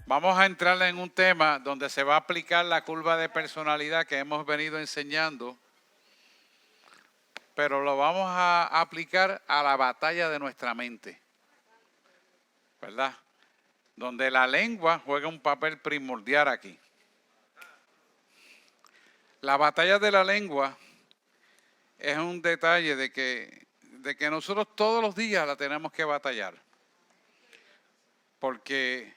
Vamos a entrar en un tema donde se va a aplicar la curva de personalidad que hemos venido enseñando, pero lo vamos a aplicar a la batalla de nuestra mente, ¿verdad? Donde la lengua juega un papel primordial aquí. La batalla de la lengua es un detalle de que nosotros todos los días la tenemos que batallar. Porque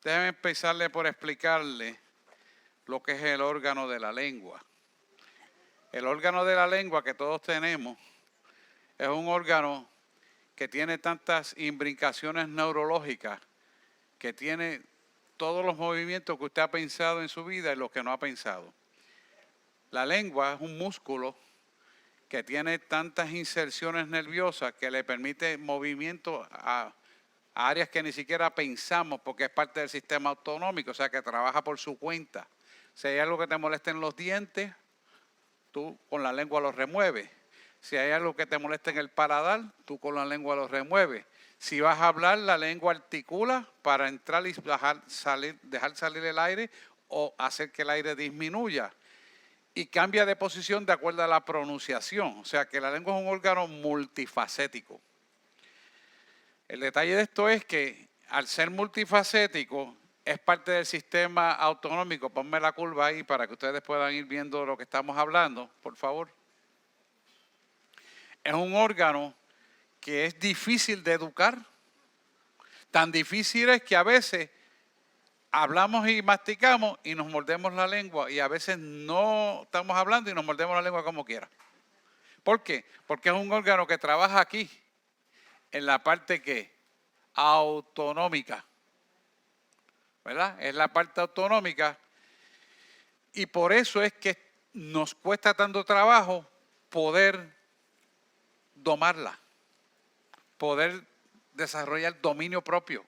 déjenme empezarle por explicarle lo que es el órgano de la lengua. El órgano de la lengua que todos tenemos es un órgano que tiene tantas imbricaciones neurológicas, que tiene todos los movimientos que usted ha pensado en su vida y los que no ha pensado. La lengua es un músculo que tiene tantas inserciones nerviosas que le permite movimiento a áreas que ni siquiera pensamos porque es parte del sistema autonómico, o sea que trabaja por su cuenta. Si hay algo que te molesta en los dientes, tú con la lengua los remueves. Si hay algo que te molesta en el paladar, tú con la lengua los remueves. Si vas a hablar, la lengua articula para entrar y dejar salir el aire o hacer que el aire disminuya. Y cambia de posición de acuerdo a la pronunciación. O sea que la lengua es un órgano multifacético. El detalle de esto es que al ser multifacético es parte del sistema autonómico. Ponme la curva ahí para que ustedes puedan ir viendo lo que estamos hablando, por favor. Es un órgano que es difícil de educar. Tan difícil es que a veces hablamos y masticamos y nos mordemos la lengua y a veces no estamos hablando y nos mordemos la lengua como quiera. ¿Por qué? Porque es un órgano que trabaja aquí, en la parte que autonómica, ¿verdad? Es la parte autonómica y por eso es que nos cuesta tanto trabajo poder domarla, poder desarrollar dominio propio.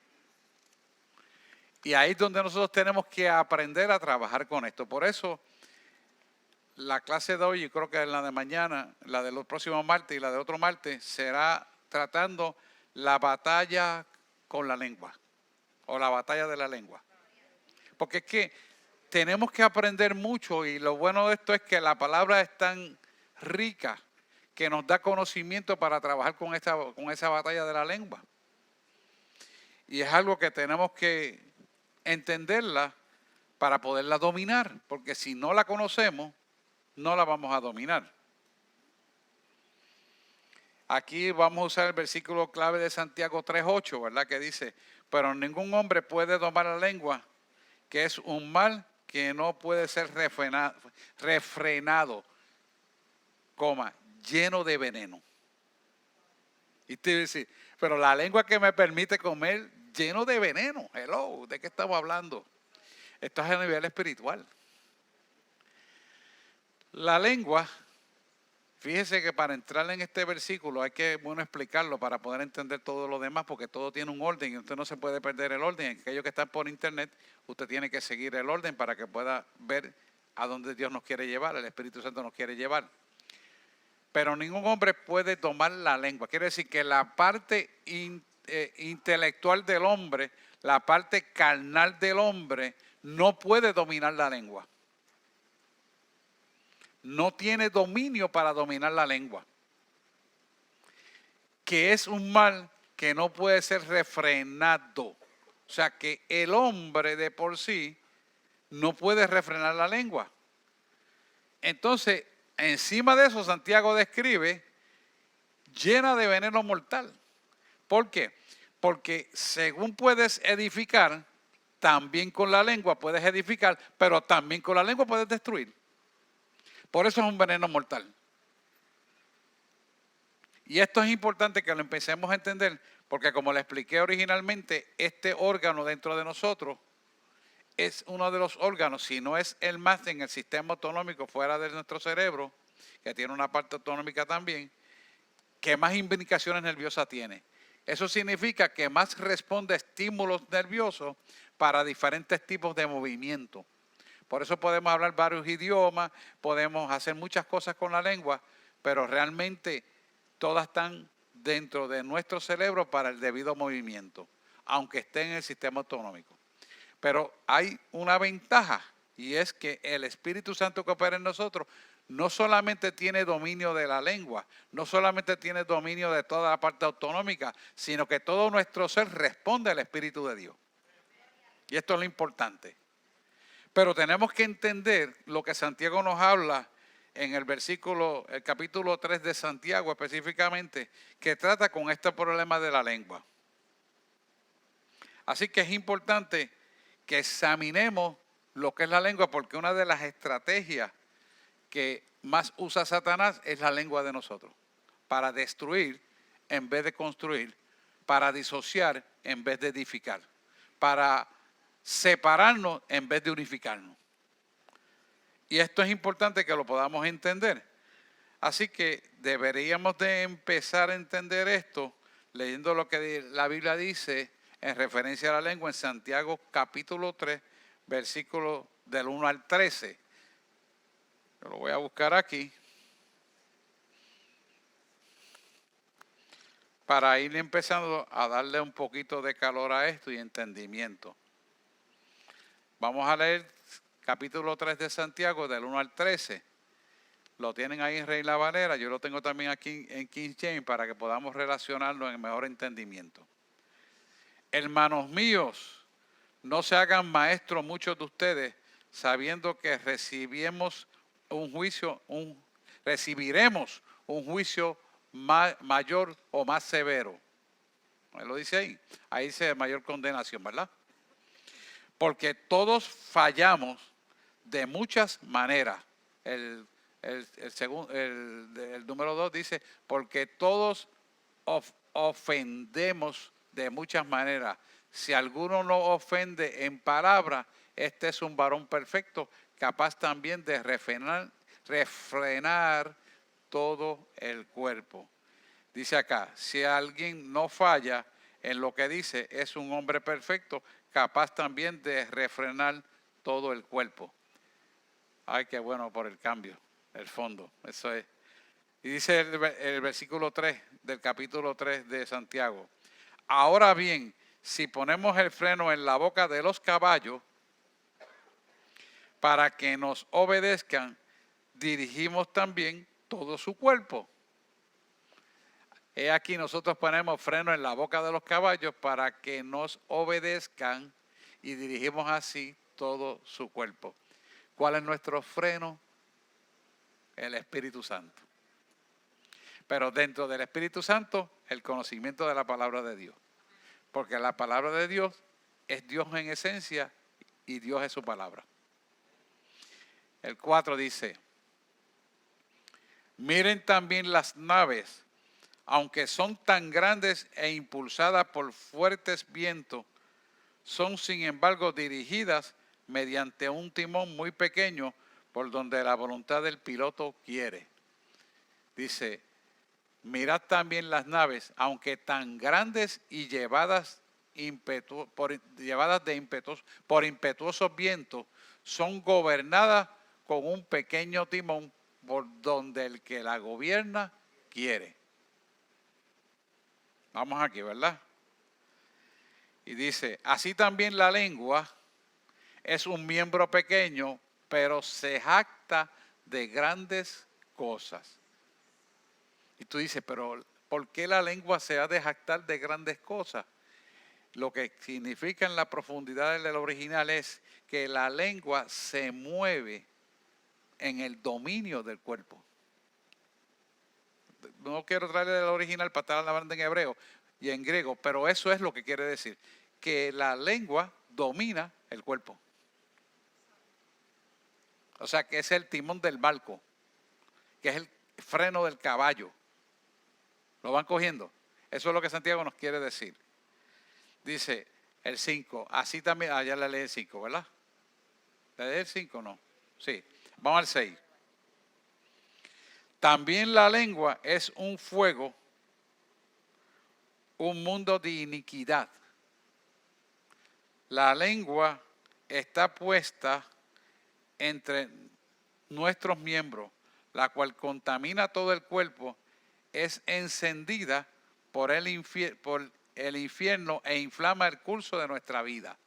Y ahí es donde nosotros tenemos que aprender a trabajar con esto. Por eso la clase de hoy, y creo que la de mañana, la de los próximos martes y la de otro martes, será tratando la batalla con la lengua o la batalla de la lengua. Porque es que tenemos que aprender mucho y lo bueno de esto es que la palabra es tan rica que nos da conocimiento para trabajar con esa batalla de la lengua. Y es algo que tenemos que entenderla para poderla dominar, porque si no la conocemos, no la vamos a dominar. Aquí vamos a usar el versículo clave de Santiago 3:8, ¿verdad? Que dice, pero ningún hombre puede domar la lengua, que es un mal que no puede ser refrenado, lleno de veneno. Y usted dice, pero la lengua que me permite comer lleno de veneno. Hello, ¿de qué estamos hablando? Esto es a nivel espiritual. La lengua, fíjese que para entrar en este versículo hay que explicarlo para poder entender todo lo demás, porque todo tiene un orden y usted no se puede perder el orden. Aquellos que están por internet, usted tiene que seguir el orden para que pueda ver a dónde Dios nos quiere llevar, el Espíritu Santo nos quiere llevar. Pero ningún hombre puede tomar la lengua. Quiere decir que la parte intelectual del hombre, la parte carnal del hombre, no puede dominar la lengua. No tiene dominio para dominar la lengua. Que es un mal que no puede ser refrenado. O sea que el hombre de por sí no puede refrenar la lengua. Entonces, encima de eso, Santiago describe llena de veneno mortal. ¿Por qué? Porque según puedes edificar, también con la lengua puedes edificar, pero también con la lengua puedes destruir. Por eso es un veneno mortal. Y esto es importante que lo empecemos a entender, porque como le expliqué originalmente, este órgano dentro de nosotros es uno de los órganos, si no es el más en el sistema autonómico fuera de nuestro cerebro, que tiene una parte autonómica también, que más imbricaciones nerviosas tiene. Eso significa que más responde a estímulos nerviosos para diferentes tipos de movimiento. Por eso podemos hablar varios idiomas, podemos hacer muchas cosas con la lengua, pero realmente todas están dentro de nuestro cerebro para el debido movimiento, aunque esté en el sistema autonómico. Pero hay una ventaja y es que el Espíritu Santo que opera en nosotros no solamente tiene dominio de la lengua, no solamente tiene dominio de toda la parte autonómica, sino que todo nuestro ser responde al Espíritu de Dios. Y esto es lo importante. Pero tenemos que entender lo que Santiago nos habla en el capítulo 3 de Santiago específicamente, que trata con este problema de la lengua. Así que es importante que examinemos lo que es la lengua, porque una de las estrategias que más usa Satanás es la lengua de nosotros, para destruir en vez de construir, para disociar en vez de edificar, para separarnos en vez de unificarnos. Y esto es importante que lo podamos entender. Así que deberíamos de empezar a entender esto leyendo lo que la Biblia dice en referencia a la lengua en Santiago capítulo 3, versículos del 1 al 13. Yo lo voy a buscar aquí para ir empezando a darle un poquito de calor a esto y entendimiento. Vamos a leer capítulo 3 de Santiago del 1 al 13. Lo tienen ahí en Reina Valera, yo lo tengo también aquí en King James para que podamos relacionarlo en mejor entendimiento. Hermanos míos, no se hagan maestros muchos de ustedes, sabiendo que recibiremos un juicio mayor o más severo. Lo dice ahí. Ahí dice mayor condenación, ¿verdad? Porque todos fallamos de muchas maneras. El número 2 dice, porque todos ofendemos de muchas maneras. Si alguno no ofende en palabra, este es un varón perfecto, capaz también de refrenar todo el cuerpo. Dice acá, si alguien no falla en lo que dice, es un hombre perfecto, capaz también de refrenar todo el cuerpo. Ay, qué bueno por el cambio, el fondo, eso es. Y dice el versículo 3 del capítulo 3 de Santiago. Ahora bien, si ponemos el freno en la boca de los caballos para que nos obedezcan, dirigimos también todo su cuerpo. He aquí nosotros ponemos freno en la boca de los caballos para que nos obedezcan y dirigimos así todo su cuerpo. ¿Cuál es nuestro freno? El Espíritu Santo. Pero dentro del Espíritu Santo, el conocimiento de la palabra de Dios. Porque la palabra de Dios es Dios en esencia y Dios es su palabra. El 4 dice, miren también las naves, aunque son tan grandes e impulsadas por fuertes vientos, son sin embargo dirigidas mediante un timón muy pequeño por donde la voluntad del piloto quiere. Dice, mirad también las naves, aunque tan grandes y llevadas por impetuosos vientos, son gobernadas con un pequeño timón por donde el que la gobierna quiere. Vamos aquí, ¿verdad? Y dice, así también la lengua es un miembro pequeño, pero se jacta de grandes cosas. Y tú dices, pero ¿por qué la lengua se ha de jactar de grandes cosas? Lo que significa en la profundidad del original es que la lengua se mueve en el dominio del cuerpo. No quiero traerle el original para estar hablando en hebreo y en griego, pero eso es lo que quiere decir, que la lengua domina el cuerpo. O sea, que es el timón del barco, que es el freno del caballo. ¿Lo van cogiendo? Eso es lo que Santiago nos quiere decir. Dice el 5, así también, ya le leí el 5, ¿verdad? ¿Le leí el 5 no? Sí, vamos al 6. También la lengua es un fuego, un mundo de iniquidad. La lengua está puesta entre nuestros miembros, la cual contamina todo el cuerpo, es encendida por el infierno e inflama el curso de nuestra vida.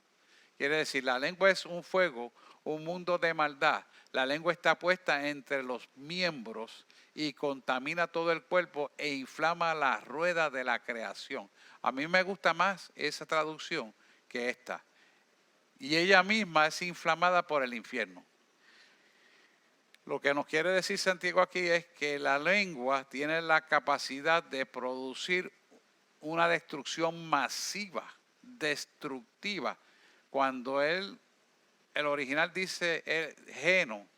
Quiere decir, la lengua es un fuego, un mundo de maldad. La lengua está puesta entre los miembros y contamina todo el cuerpo e inflama la rueda de la creación. A mí me gusta más esa traducción que esta. Y ella misma es inflamada por el infierno. Lo que nos quiere decir Santiago aquí es que la lengua tiene la capacidad de producir una destrucción masiva, destructiva. Cuando el original dice geno,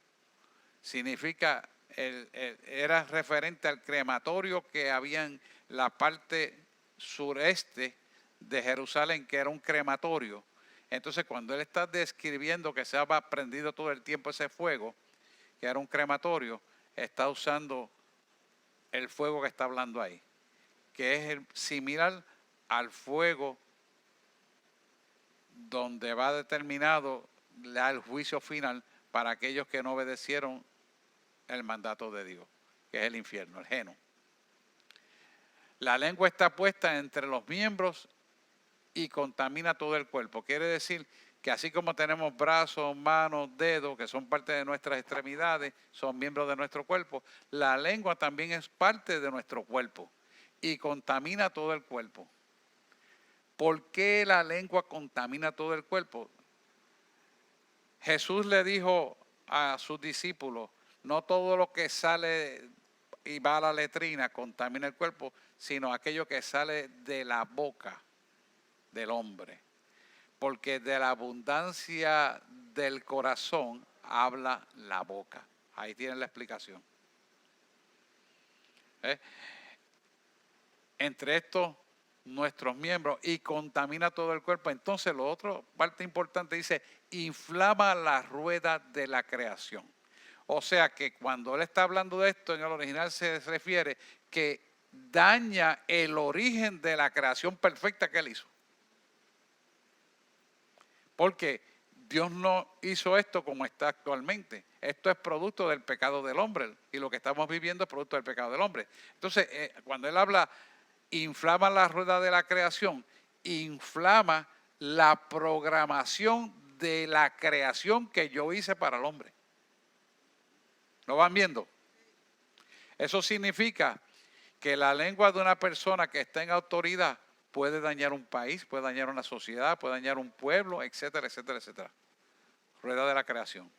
significa, era referente al crematorio que había en la parte sureste de Jerusalén, que era un crematorio. Entonces, cuando él está describiendo que se había prendido todo el tiempo ese fuego, que era un crematorio, está usando el fuego que está hablando ahí, que es similar al fuego donde va determinado el juicio final para aquellos que no obedecieron el mandato de Dios, que es el infierno, el geno. La lengua está puesta entre los miembros y contamina todo el cuerpo. Quiere decir que así como tenemos brazos, manos, dedos, que son parte de nuestras extremidades, son miembros de nuestro cuerpo, la lengua también es parte de nuestro cuerpo y contamina todo el cuerpo. ¿Por qué la lengua contamina todo el cuerpo? Jesús le dijo a sus discípulos, no todo lo que sale y va a la letrina contamina el cuerpo, sino aquello que sale de la boca del hombre. Porque de la abundancia del corazón habla la boca. Ahí tienen la explicación. Entre estos, nuestros miembros, y contamina todo el cuerpo. Entonces, lo otro, parte importante, dice, inflama la rueda de la creación. O sea que cuando él está hablando de esto, en el original se refiere que daña el origen de la creación perfecta que él hizo. Porque Dios no hizo esto como está actualmente. Esto es producto del pecado del hombre. Y lo que estamos viviendo es producto del pecado del hombre. Entonces, cuando él habla, inflama la rueda de la creación, inflama la programación de la creación que yo hice para el hombre. ¿Lo van viendo? Eso significa que la lengua de una persona que está en autoridad puede dañar un país, puede dañar una sociedad, puede dañar un pueblo, etcétera, etcétera, etcétera. Rueda de la creación.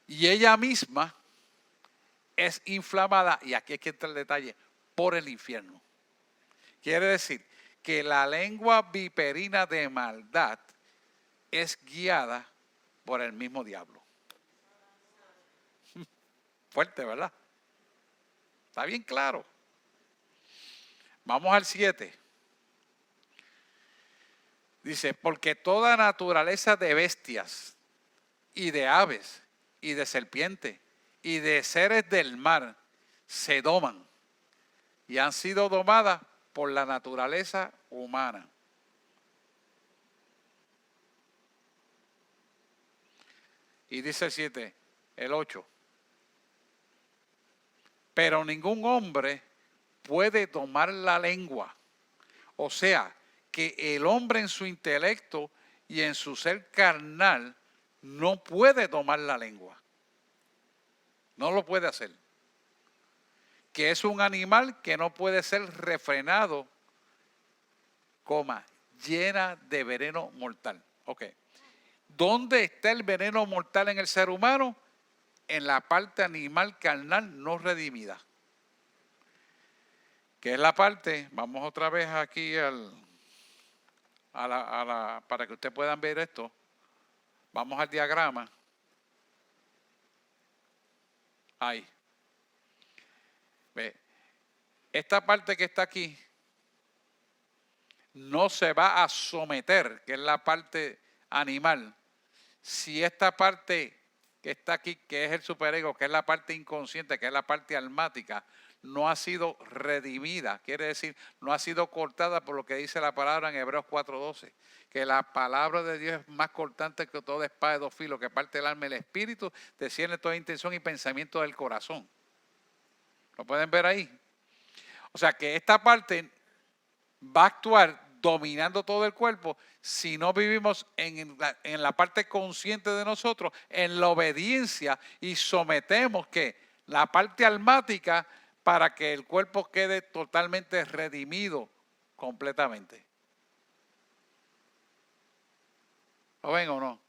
Y ella misma es inflamada, y aquí es que entra el detalle, por el infierno. Quiere decir que la lengua viperina de maldad es guiada por el mismo diablo. Fuerte, ¿verdad? Está bien claro. Vamos al 7. Dice, porque toda naturaleza de bestias y de aves y de serpientes y de seres del mar se doman y han sido domadas por la naturaleza humana. Y dice el 8. Pero ningún hombre puede domar la lengua. O sea, que el hombre en su intelecto y en su ser carnal no puede domar la lengua. No lo puede hacer. Que es un animal que no puede ser refrenado, llena de veneno mortal. Ok. ¿Dónde está el veneno mortal en el ser humano? En la parte animal carnal no redimida. Que es la parte, vamos otra vez aquí para que ustedes puedan ver esto. Vamos al diagrama. Ahí. Ve. Esta parte que está aquí no se va a someter, que es la parte animal, si esta parte que está aquí, que es el superego, que es la parte inconsciente, que es la parte almática, no ha sido redimida, quiere decir, no ha sido cortada por lo que dice la palabra en Hebreos 4:12, que la palabra de Dios es más cortante que toda espada de dos filos, que parte el alma y el espíritu, discierne toda intención y pensamiento del corazón. ¿Lo pueden ver ahí? O sea que esta parte va a actuar dominando todo el cuerpo si no vivimos en la parte consciente de nosotros, en la obediencia y sometemos que la parte almática para que el cuerpo quede totalmente redimido completamente. ¿Lo ven o no?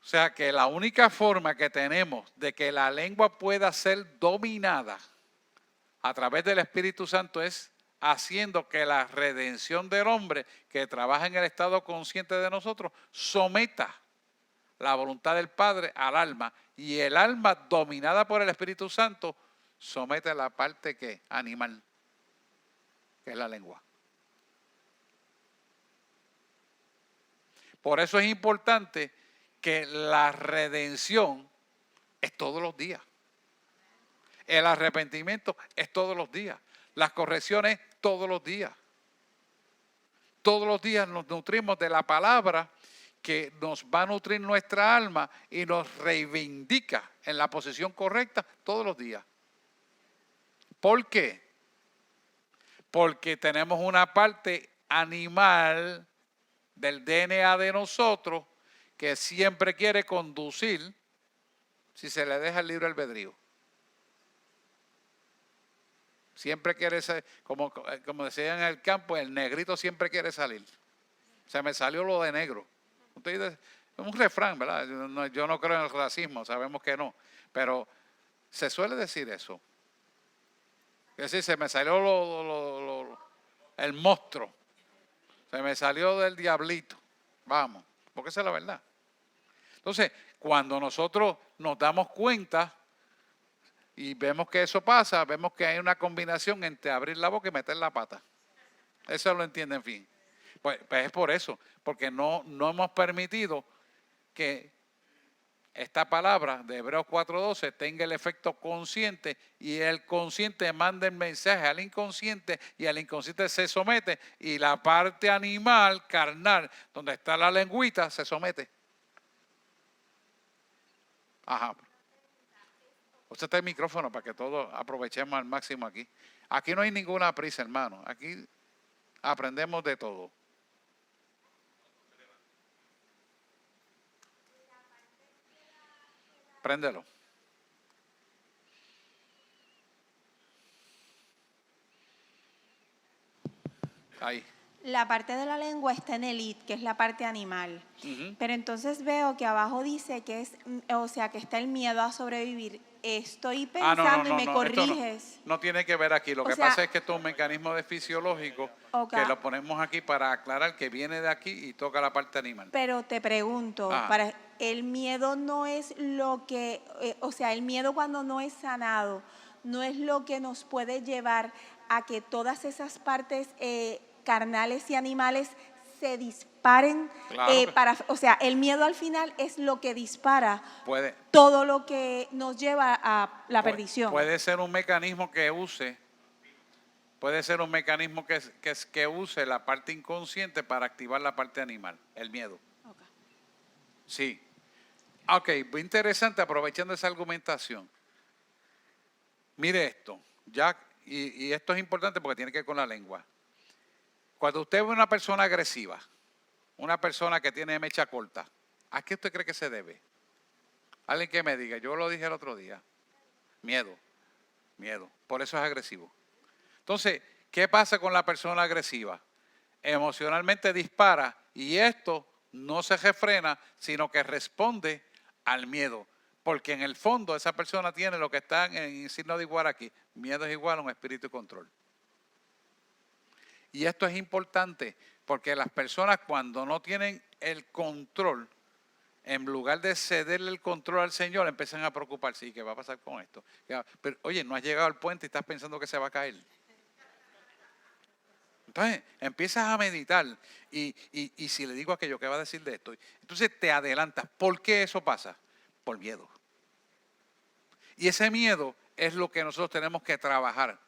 O sea que la única forma que tenemos de que la lengua pueda ser dominada a través del Espíritu Santo es haciendo que la redención del hombre que trabaja en el estado consciente de nosotros someta la voluntad del Padre al alma, y el alma dominada por el Espíritu Santo somete a la parte que animal, que es la lengua. Por eso es importante que la redención es todos los días. El arrepentimiento es todos los días. Las correcciones todos los días. Todos los días nos nutrimos de la palabra que nos va a nutrir nuestra alma y nos reivindica en la posición correcta todos los días. ¿Por qué? Porque tenemos una parte animal del DNA de nosotros que siempre quiere conducir si se le deja el libre albedrío. Siempre quiere ser, como decían en el campo, el negrito siempre quiere salir. Se me salió lo de negro. Es un refrán, ¿verdad? Yo no creo en el racismo, sabemos que no. Pero se suele decir eso. Es decir, se me salió el monstruo. Se me salió del diablito. Vamos, porque esa es la verdad. Entonces, cuando nosotros nos damos cuenta y vemos que eso pasa, vemos que hay una combinación entre abrir la boca y meter la pata. Eso lo entiende, en fin. Pues es por eso, porque no hemos permitido que esta palabra de Hebreos 4:12 tenga el efecto consciente y el consciente manda el mensaje al inconsciente y al inconsciente se somete y la parte animal, carnal, donde está la lengüita, se somete. Ajá. Usted está el micrófono para que todos aprovechemos al máximo aquí. Aquí no hay ninguna prisa, hermano. Aquí aprendemos de todo. Préndelo. Ahí. La parte de la lengua está en el id, que es la parte animal. Pero entonces veo que abajo dice que es, o sea, que está el miedo a sobrevivir. Estoy pensando y me corriges. No tiene que ver aquí. Lo que pasa es que esto es un mecanismo de fisiológico que lo ponemos aquí para aclarar que viene de aquí y toca la parte animal. Pero te pregunto, el miedo no es lo que, o sea, el miedo cuando no es sanado, no es lo que nos puede llevar a que todas esas partes carnales y animales se disparen. Claro o sea, el miedo al final es lo que dispara todo lo que nos lleva a la perdición. Puede ser un mecanismo que use, que use la parte inconsciente para activar la parte animal, el miedo. Okay. Sí. Ok, muy interesante, aprovechando esa argumentación. Mire esto, ya, y esto es importante porque tiene que ver con la lengua. Cuando usted ve una persona agresiva, una persona que tiene mecha corta, ¿a qué usted cree que se debe? Alguien que me diga, yo lo dije el otro día, miedo, por eso es agresivo. Entonces, ¿qué pasa con la persona agresiva? Emocionalmente dispara y esto no se refrena, sino que responde al miedo. Porque en el fondo esa persona tiene lo que está en el signo de igual aquí. Miedo es igual a un espíritu de control. Y esto es importante porque las personas cuando no tienen el control, en lugar de cederle el control al Señor, empiezan a preocuparse. ¿Y qué va a pasar con esto? Pero, oye, no has llegado al puente y estás pensando que se va a caer. Entonces, empiezas a meditar y si le digo aquello, ¿qué va a decir de esto? Entonces te adelantas. ¿Por qué eso pasa? Por miedo. Y ese miedo es lo que nosotros tenemos que trabajar.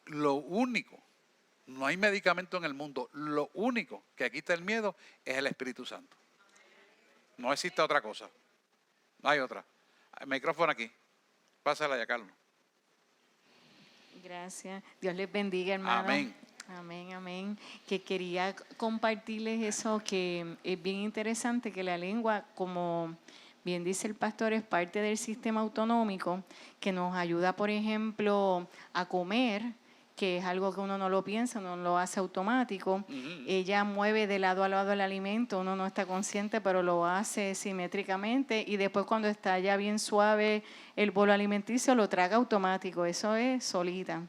Lo único, no hay medicamento en el mundo, lo único que quita el miedo es el Espíritu Santo. No existe otra cosa. No hay otra. El micrófono aquí. Pásala ya, Carlos. Gracias. Dios les bendiga, hermano. Amén. Amén, amén. Que quería compartirles eso, que es bien interesante, que la lengua, como bien dice el pastor, es parte del sistema autonómico, que nos ayuda, por ejemplo, a comer, que es algo que uno no lo piensa, uno lo hace automático. Ella mueve de lado a lado el alimento, uno no está consciente, pero lo hace simétricamente, y después cuando está ya bien suave el bolo alimenticio, lo traga automático. Eso es solita.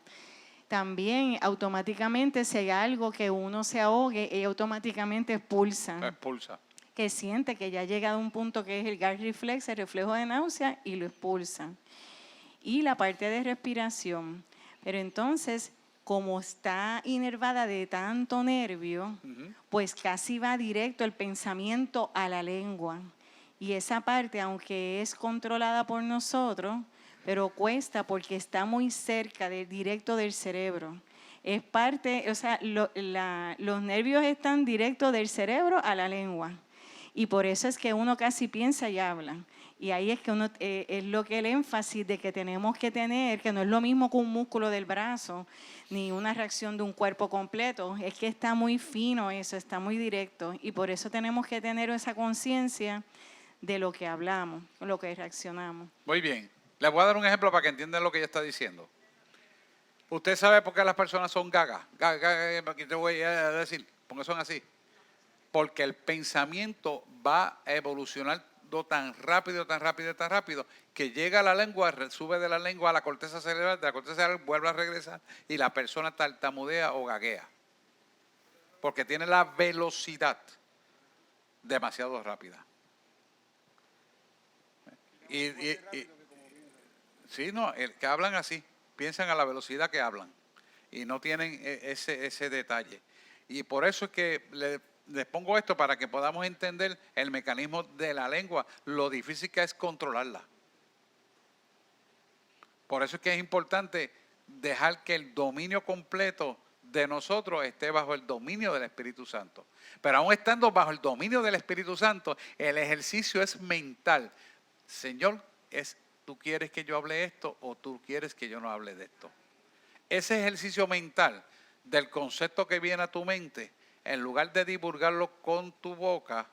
También automáticamente, si hay algo que uno se ahogue, ella automáticamente expulsa. Expulsa. Que siente que ya ha llegado a un punto que es el gag reflex, el reflejo de náusea, y lo expulsa. Y la parte de respiración. Pero entonces, como está inervada de tanto nervio, pues casi va directo el pensamiento a la lengua. Y esa parte, aunque es controlada por nosotros, pero cuesta porque está muy cerca directo del cerebro. Es parte, o sea, los nervios están directos del cerebro a la lengua. Y por eso es que uno casi piensa y habla. Y ahí es que uno, es lo que el énfasis de que tenemos que tener, que no es lo mismo que un músculo del brazo, ni una reacción de un cuerpo completo, es que está muy fino eso, está muy directo. Y por eso tenemos que tener esa conciencia de lo que hablamos, lo que reaccionamos. Muy bien. Les voy a dar un ejemplo para que entiendan lo que ella está diciendo. ¿Usted sabe por qué las personas son gagas? Aquí te voy a decir, ¿por qué son así? Porque el pensamiento va evolucionando tan rápido, tan rápido, tan rápido, que llega a la lengua, sube de la lengua a la corteza cerebral, de la corteza cerebral vuelve a regresar y la persona tartamudea o gaguea. Porque tiene la velocidad demasiado rápida. Sí, no, el que hablan así, piensan a la velocidad que hablan y no tienen ese detalle. Y por eso es que les pongo esto para que podamos entender el mecanismo de la lengua, lo difícil que es controlarla. Por eso es que es importante dejar que el dominio completo de nosotros esté bajo el dominio del Espíritu Santo. Pero aún estando bajo el dominio del Espíritu Santo, el ejercicio es mental. Señor, ¿tú quieres que yo hable esto o tú quieres que yo no hable de esto? Ese ejercicio mental del concepto que viene a tu mente, en lugar de divulgarlo con tu boca,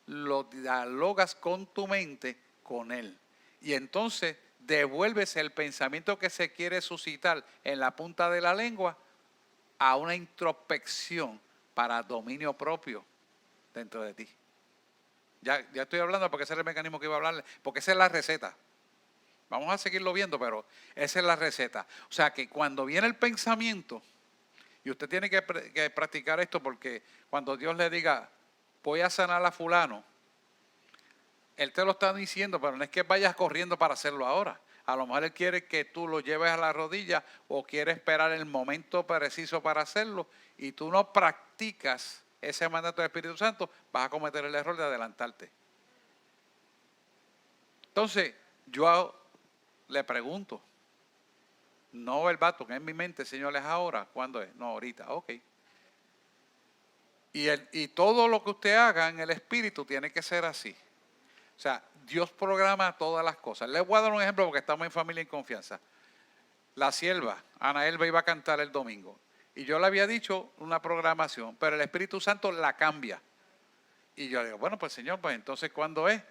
lo dialogas con tu mente, con él. Y entonces devuelves el pensamiento que se quiere suscitar en la punta de la lengua a una introspección para dominio propio dentro de ti. Ya estoy hablando porque ese es el mecanismo que iba a hablarle, porque esa es la receta. Vamos a seguirlo viendo, pero esa es la receta. O sea que cuando viene el pensamiento, y usted tiene que practicar esto porque cuando Dios le diga, voy a sanar a fulano, Él te lo está diciendo, pero no es que vayas corriendo para hacerlo ahora. A lo mejor Él quiere que tú lo lleves a la rodilla o quiere esperar el momento preciso para hacerlo y tú no practicas ese mandato del Espíritu Santo, vas a cometer el error de adelantarte. Entonces, yo le pregunto, no verbatim, en mi mente, Señor, es ahora. ¿Cuándo es? No, ahorita, ok. Y todo lo que usted haga en el Espíritu tiene que ser así. O sea, Dios programa todas las cosas. Les voy a dar un ejemplo porque estamos en familia y en confianza. La sierva, Ana Elba, iba a cantar el domingo. Y yo le había dicho una programación, pero el Espíritu Santo la cambia. Y yo le digo, bueno, pues Señor, pues entonces, ¿cuándo es?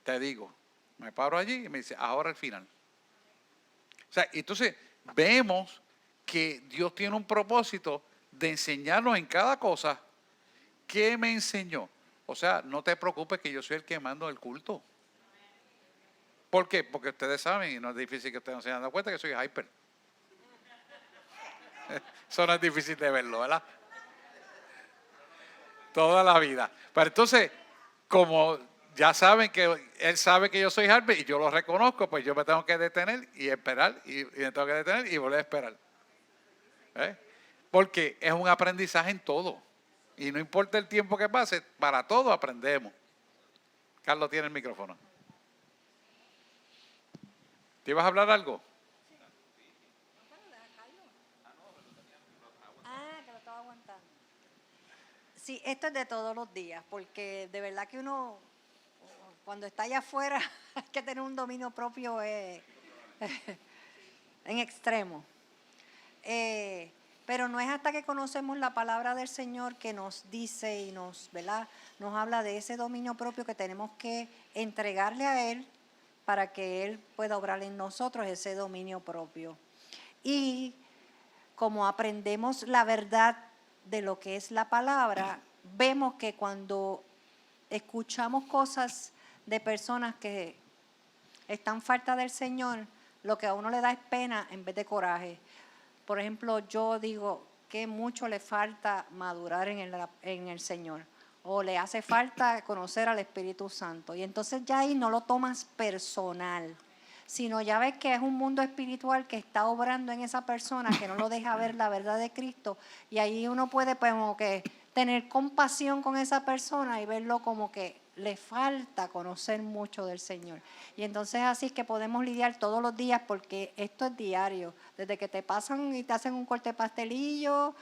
Te digo, me paro allí y me dice, ahora al final. O sea, entonces vemos que Dios tiene un propósito de enseñarnos en cada cosa. ¿Qué me enseñó? O sea, no te preocupes que yo soy el que mando el culto. ¿Por qué? Porque ustedes saben, y no es difícil que ustedes no se hayan dado cuenta, que soy hyper. Eso no es difícil de verlo, ¿verdad? Toda la vida. Pero entonces, como ya saben que él sabe que yo soy hyper y yo lo reconozco, pues yo me tengo que detener y esperar, y me tengo que detener y volver a esperar. Porque es un aprendizaje en todo. Y no importa el tiempo que pase, para todo aprendemos. Carlos tiene el micrófono. ¿Te ibas a hablar algo? Que lo estaba aguantando. Sí, esto es de todos los días, porque de verdad que uno, cuando está allá afuera, hay que tener un dominio propio en extremo. Pero no es hasta que conocemos la palabra del Señor que nos dice y nos, ¿verdad?, nos habla de ese dominio propio que tenemos que entregarle a Él para que Él pueda obrar en nosotros ese dominio propio. Y como aprendemos la verdad de lo que es la palabra, vemos que cuando escuchamos cosas de personas que están falta del Señor, lo que a uno le da es pena en vez de coraje. Por ejemplo, yo digo que mucho le falta madurar en el Señor, o le hace falta conocer al Espíritu Santo. Y entonces ya ahí no lo tomas personal, sino ya ves que es un mundo espiritual que está obrando en esa persona, que no lo deja ver la verdad de Cristo. Y ahí uno puede pues como que tener compasión con esa persona y verlo como que le falta conocer mucho del Señor. Y entonces así es que podemos lidiar todos los días, porque esto es diario. Desde que te pasan y te hacen un corte de pastelillo,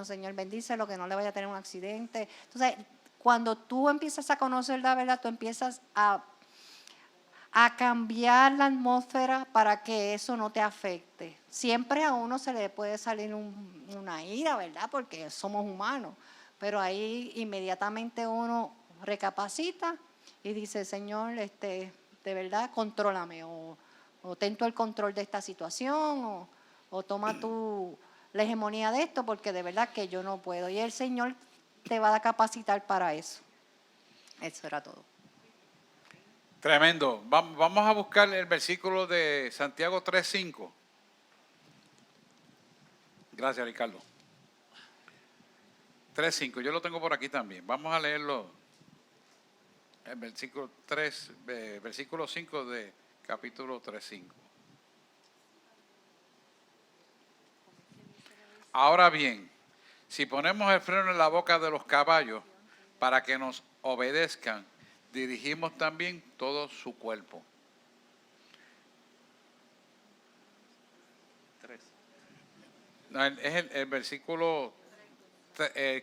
Señor, bendícelo, que no le vaya a tener un accidente. Entonces, cuando tú empiezas a conocer la verdad, tú empiezas a cambiar la atmósfera para que eso no te afecte. Siempre a uno se le puede salir una ira, ¿verdad? Porque somos humanos. Pero ahí inmediatamente uno recapacita y dice, Señor, de verdad, contrólame, o ten tú el control de esta situación, o toma tú la hegemonía de esto, porque de verdad que yo no puedo. Y el Señor te va a capacitar para eso. Eso era todo. Tremendo. Vamos a buscar el versículo de Santiago 3:5. Gracias, Ricardo. 3:5. Yo lo tengo por aquí también. Vamos a leerlo. El versículo 3, versículo 5 de capítulo 3:5. Ahora bien, si ponemos el freno en la boca de los caballos para que nos obedezcan, dirigimos también todo su cuerpo. 3. No, es el versículo,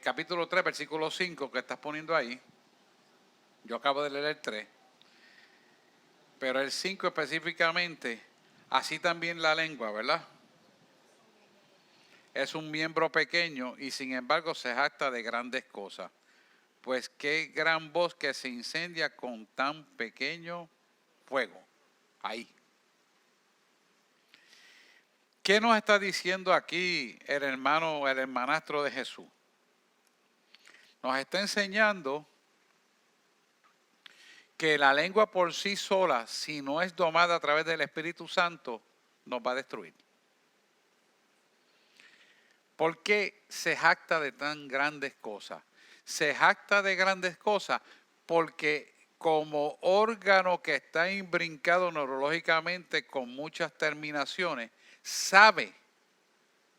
capítulo 3, versículo 5 que estás poniendo ahí. Yo acabo de leer el 3. Pero el 5 específicamente, así también la lengua, ¿verdad? Es un miembro pequeño y sin embargo se jacta de grandes cosas. Pues qué gran bosque se incendia con tan pequeño fuego. Ahí. ¿Qué nos está diciendo aquí el hermano o el hermanastro de Jesús? Nos está enseñando que la lengua por sí sola, si no es domada a través del Espíritu Santo, nos va a destruir. ¿Por qué se jacta de tan grandes cosas? Se jacta de grandes cosas porque como órgano que está imbrincado neurológicamente con muchas terminaciones, sabe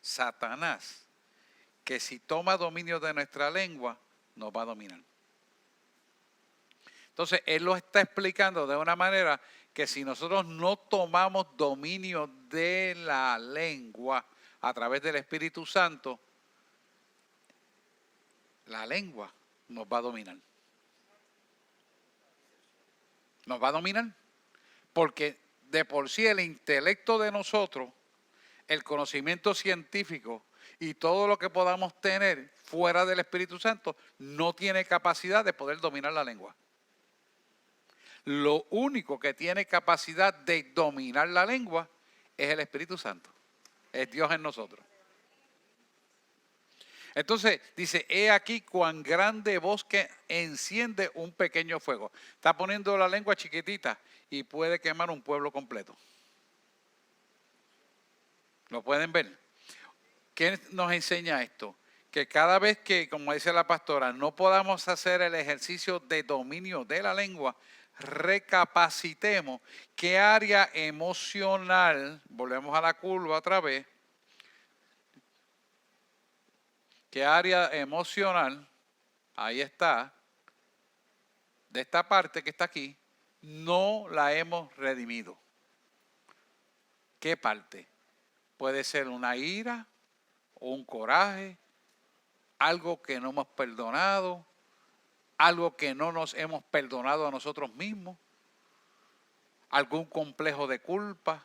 Satanás que si toma dominio de nuestra lengua, nos va a dominar. Entonces, él lo está explicando de una manera que si nosotros no tomamos dominio de la lengua a través del Espíritu Santo, la lengua nos va a dominar. Nos va a dominar porque de por sí el intelecto de nosotros, el conocimiento científico y todo lo que podamos tener fuera del Espíritu Santo no tiene capacidad de poder dominar la lengua. Lo único que tiene capacidad de dominar la lengua es el Espíritu Santo. Es Dios en nosotros. Entonces dice, he aquí cuán grande bosque enciende un pequeño fuego. Está poniendo la lengua chiquitita y puede quemar un pueblo completo. ¿Lo pueden ver? ¿Qué nos enseña esto? Que cada vez que, como dice la pastora, no podamos hacer el ejercicio de dominio de la lengua, recapacitemos qué área emocional, volvemos a la curva otra vez, qué área emocional, ahí está, de esta parte que está aquí, no la hemos redimido. ¿Qué parte? Puede ser una ira o un coraje, algo que no hemos perdonado, algo que no nos hemos perdonado a nosotros mismos, algún complejo de culpa,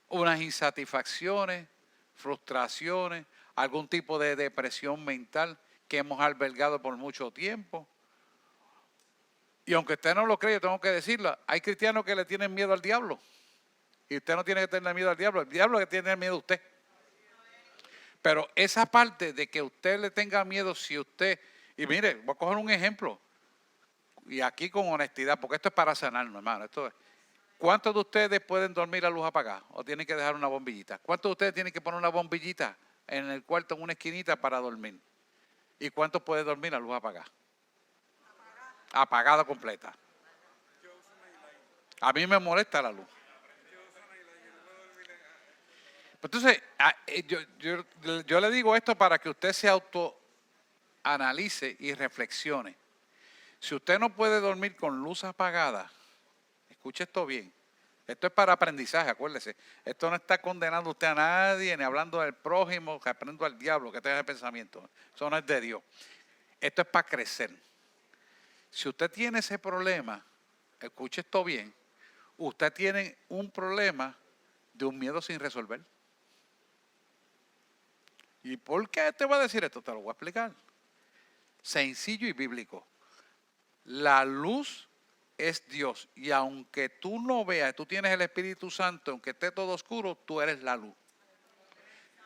unas insatisfacciones, frustraciones, algún tipo de depresión mental que hemos albergado por mucho tiempo. Y aunque usted no lo cree, yo tengo que decirlo, hay cristianos que le tienen miedo al diablo. Y usted no tiene que tener miedo al diablo es que tiene miedo a usted. Pero esa parte de que usted le tenga miedo, si usted, y mire, voy a coger un ejemplo, y aquí con honestidad, porque esto es para sanarnos, hermano. ¿Cuántos de ustedes pueden dormir a luz apagada o tienen que dejar una bombillita? ¿Cuántos de ustedes tienen que poner una bombillita en el cuarto, en una esquinita para dormir? ¿Y cuántos pueden dormir a luz apagada? Apagada completa. A mí me molesta la luz. Entonces, yo le digo esto para que usted se autoanalice y reflexione. Si usted no puede dormir con luz apagada, escuche esto bien. Esto es para aprendizaje, acuérdese. Esto no está condenando usted a nadie, ni hablando del prójimo, que aprendo al diablo, que tenga ese pensamiento. Eso no es de Dios. Esto es para crecer. Si usted tiene ese problema, escuche esto bien, usted tiene un problema de un miedo sin resolver. ¿Y por qué te voy a decir esto? Te lo voy a explicar. Sencillo y bíblico. La luz es Dios. Y aunque tú no veas, tú tienes el Espíritu Santo, aunque esté todo oscuro, tú eres la luz.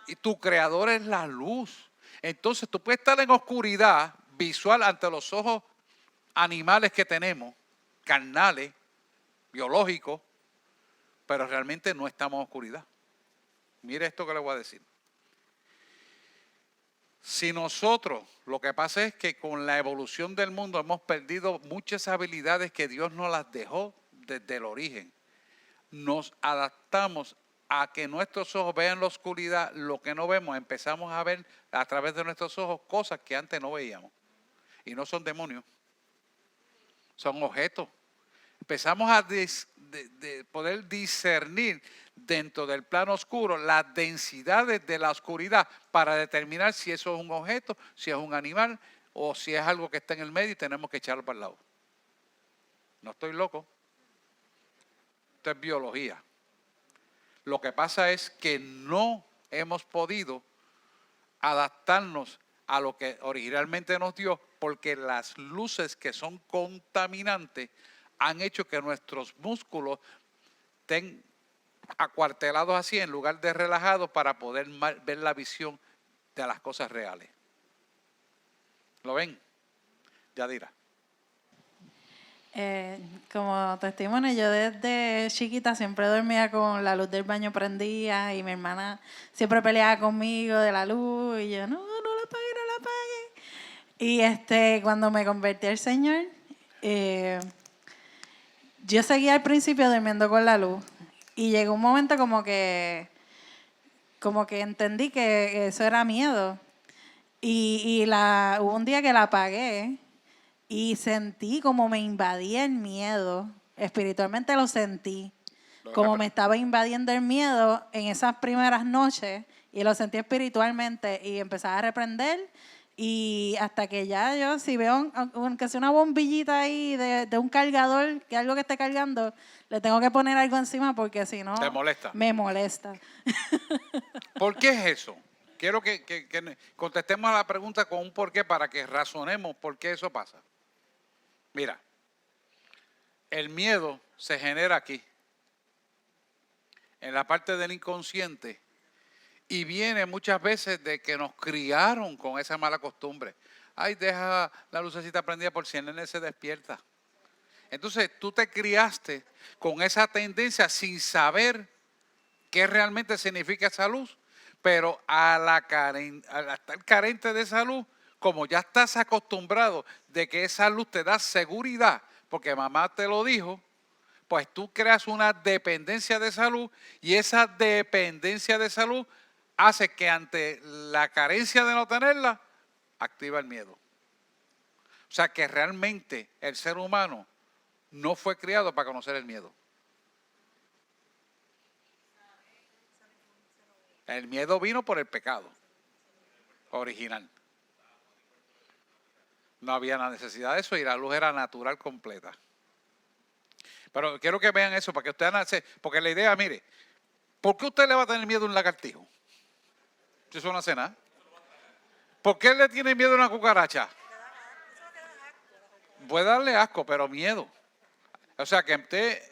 Y tu creador es la luz. Entonces tú puedes estar en oscuridad visual ante los ojos animales que tenemos, carnales, biológicos, pero realmente no estamos en oscuridad. Mire esto que le voy a decir. Si nosotros, lo que pasa es que con la evolución del mundo hemos perdido muchas habilidades que Dios nos las dejó desde el origen. Nos adaptamos a que nuestros ojos vean la oscuridad, lo que no vemos, empezamos a ver a través de nuestros ojos cosas que antes no veíamos. Y no son demonios, son objetos. Empezamos a poder discernir dentro del plano oscuro las densidades de la oscuridad para determinar si eso es un objeto, si es un animal o si es algo que está en el medio y tenemos que echarlo para el lado. No estoy loco. Esto es biología. Lo que pasa es que no hemos podido adaptarnos a lo que originalmente nos dio porque las luces que son contaminantes han hecho que nuestros músculos estén acuartelados así en lugar de relajados para poder ver la visión de las cosas reales. ¿Lo ven? Yadira. Como testimonio, yo desde chiquita siempre dormía con la luz del baño prendida y mi hermana siempre peleaba conmigo de la luz y yo, no la apague, no la apague. Y cuando me convertí al Señor, yo seguía al principio durmiendo con la luz y llegó un momento como que entendí que eso era miedo y hubo un día que la apagué y sentí como me invadía el miedo, espiritualmente lo sentí, como me estaba invadiendo el miedo en esas primeras noches y lo sentí espiritualmente y empezaba a reprender. Y hasta que ya yo, si veo aunque sea una bombillita ahí de un cargador, que algo que esté cargando, le tengo que poner algo encima porque si no, ¿te molesta? Me molesta. ¿Por qué es eso? Quiero que contestemos a la pregunta con un porqué para que razonemos por qué eso pasa. Mira, el miedo se genera aquí, en la parte del inconsciente. Y viene muchas veces de que nos criaron con esa mala costumbre. Ay, deja la lucecita prendida por si el nene se despierta. Entonces tú te criaste con esa tendencia sin saber qué realmente significa esa luz. Pero al estar carente de esa luz, como ya estás acostumbrado de que esa luz te da seguridad, porque mamá te lo dijo, pues tú creas una dependencia de salud y esa dependencia de salud hace que ante la carencia de no tenerla, activa el miedo. O sea que realmente el ser humano no fue criado para conocer el miedo. El miedo vino por el pecado original. No había la necesidad de eso y la luz era natural completa. Pero quiero que vean eso para que ustedes porque la idea, mire, ¿por qué usted le va a tener miedo a un lagartijo? Eso no hace nada. ¿Por qué le tiene miedo a una cucaracha? Puede darle asco, pero miedo. O sea que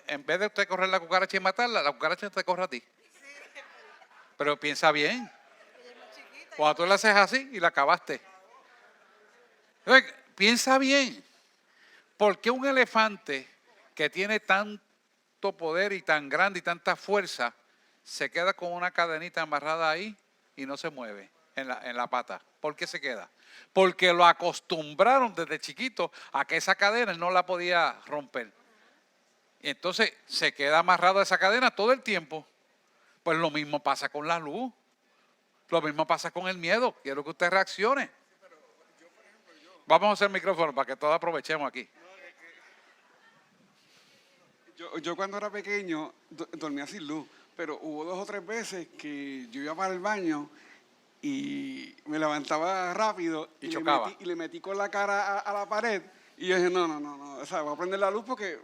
en vez de usted correr la cucaracha y matarla, la cucaracha te corre a ti. Pero piensa bien. Cuando tú la haces así y la acabaste. Piensa bien. ¿Por qué un elefante que tiene tanto poder y tan grande y tanta fuerza se queda con una cadenita amarrada ahí y no se mueve en la pata? ¿Por qué se queda? Porque lo acostumbraron desde chiquito a que esa cadena él no la podía romper. Y entonces se queda amarrado a esa cadena todo el tiempo. Pues lo mismo pasa con la luz. Lo mismo pasa con el miedo. Quiero que usted reaccione. Vamos a hacer el micrófono para que todos aprovechemos aquí. Yo cuando era pequeño dormía sin luz, pero hubo 2 o 3 veces que yo iba para el baño y me levantaba rápido y chocaba. Le metí con la cara a la pared y yo dije, no, o sea, voy a prender la luz porque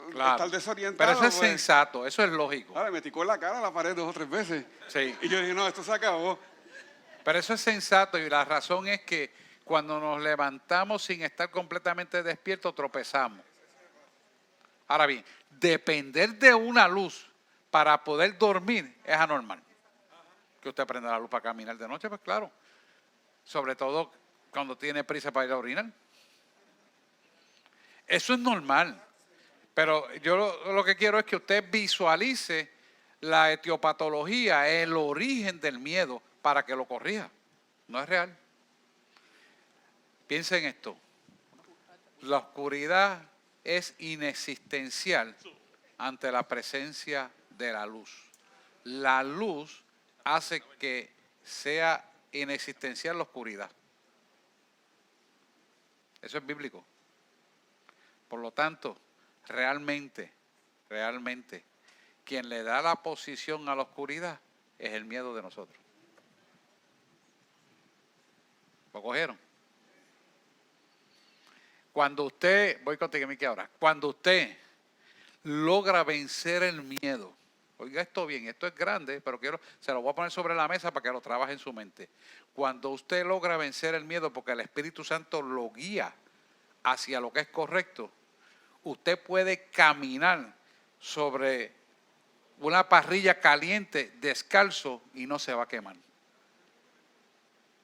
estar desorientado. Pero eso es sensato, eso es lógico. Le metí con la cara a la pared 2 o 3 veces. Sí. Y yo dije, no, esto se acabó. Pero eso es sensato y la razón es que cuando nos levantamos sin estar completamente despiertos, tropezamos. Ahora bien, depender de una luz para poder dormir es anormal. Que usted prenda la luz para caminar de noche, pues claro. Sobre todo cuando tiene prisa para ir a orinar. Eso es normal. Pero yo lo que quiero es que usted visualice la etiopatología, el origen del miedo, para que lo corrija. No es real. Piensa en esto. La oscuridad es inexistencial ante la presencia de la luz. La luz hace que sea inexistencial la oscuridad. Eso es bíblico. Por lo tanto, realmente, quien le da la posición a la oscuridad es el miedo de nosotros. ¿Lo cogieron? Cuando usted, voy contigo, Miki, ahora, cuando usted logra vencer el miedo, oiga esto bien, esto es grande, pero se lo voy a poner sobre la mesa para que lo trabaje en su mente. Cuando usted logra vencer el miedo porque el Espíritu Santo lo guía hacia lo que es correcto, usted puede caminar sobre una parrilla caliente, descalzo, y no se va a quemar.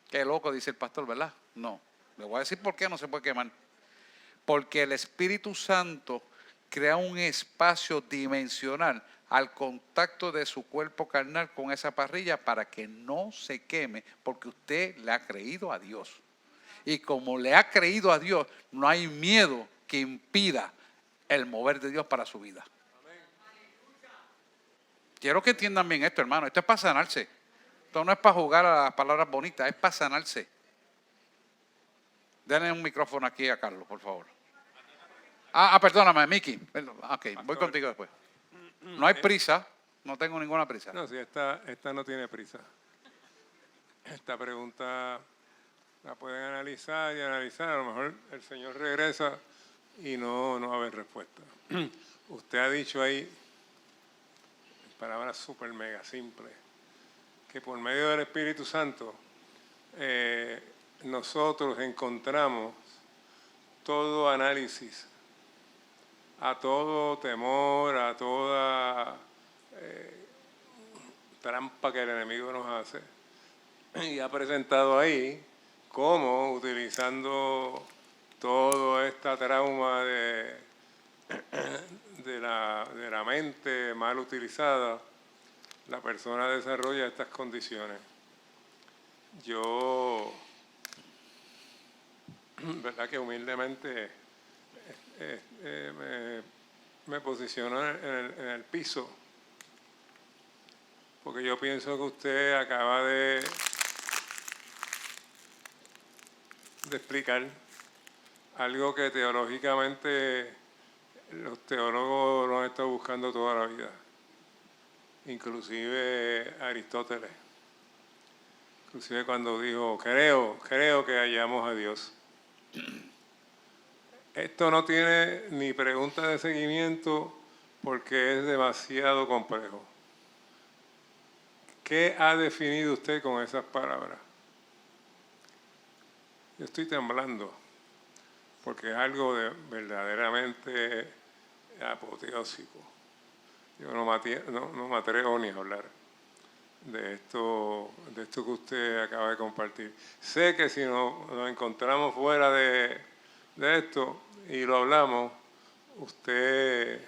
Qué loco, dice el pastor, ¿verdad? No, le voy a decir por qué no se puede quemar. Porque el Espíritu Santo crea un espacio dimensional al contacto de su cuerpo carnal con esa parrilla para que no se queme, porque usted le ha creído a Dios. Y como le ha creído a Dios, no hay miedo que impida el mover de Dios para su vida. Quiero que entiendan bien esto, hermano. Esto es para sanarse. Esto no es para jugar a las palabras bonitas, es para sanarse. Denle un micrófono aquí a Carlos, por favor. Perdóname, Miki. Ok, voy contigo después. No hay prisa, no tengo ninguna prisa. No, sí, esta no tiene prisa. Esta pregunta la pueden analizar y analizar. A lo mejor el Señor regresa y no va a haber respuesta. Usted ha dicho ahí, en palabras súper mega simples, que por medio del Espíritu Santo nosotros encontramos todo análisis, a todo temor, a toda trampa que el enemigo nos hace. Y ha presentado ahí cómo, utilizando toda esta trauma de la mente mal utilizada, la persona desarrolla estas condiciones. Yo, verdad que humildemente me posiciono en el piso, porque yo pienso que usted acaba de explicar algo que teológicamente los teólogos lo han estado buscando toda la vida, inclusive Aristóteles. Inclusive cuando dijo, creo que hallamos a Dios. Esto no tiene ni pregunta de seguimiento porque es demasiado complejo. ¿Qué ha definido usted con esas palabras? Yo estoy temblando porque es algo verdaderamente apoteósico. Yo no me atrevo ni a hablar de esto que usted acaba de compartir. Sé que si nos encontramos fuera de esto y lo hablamos, usted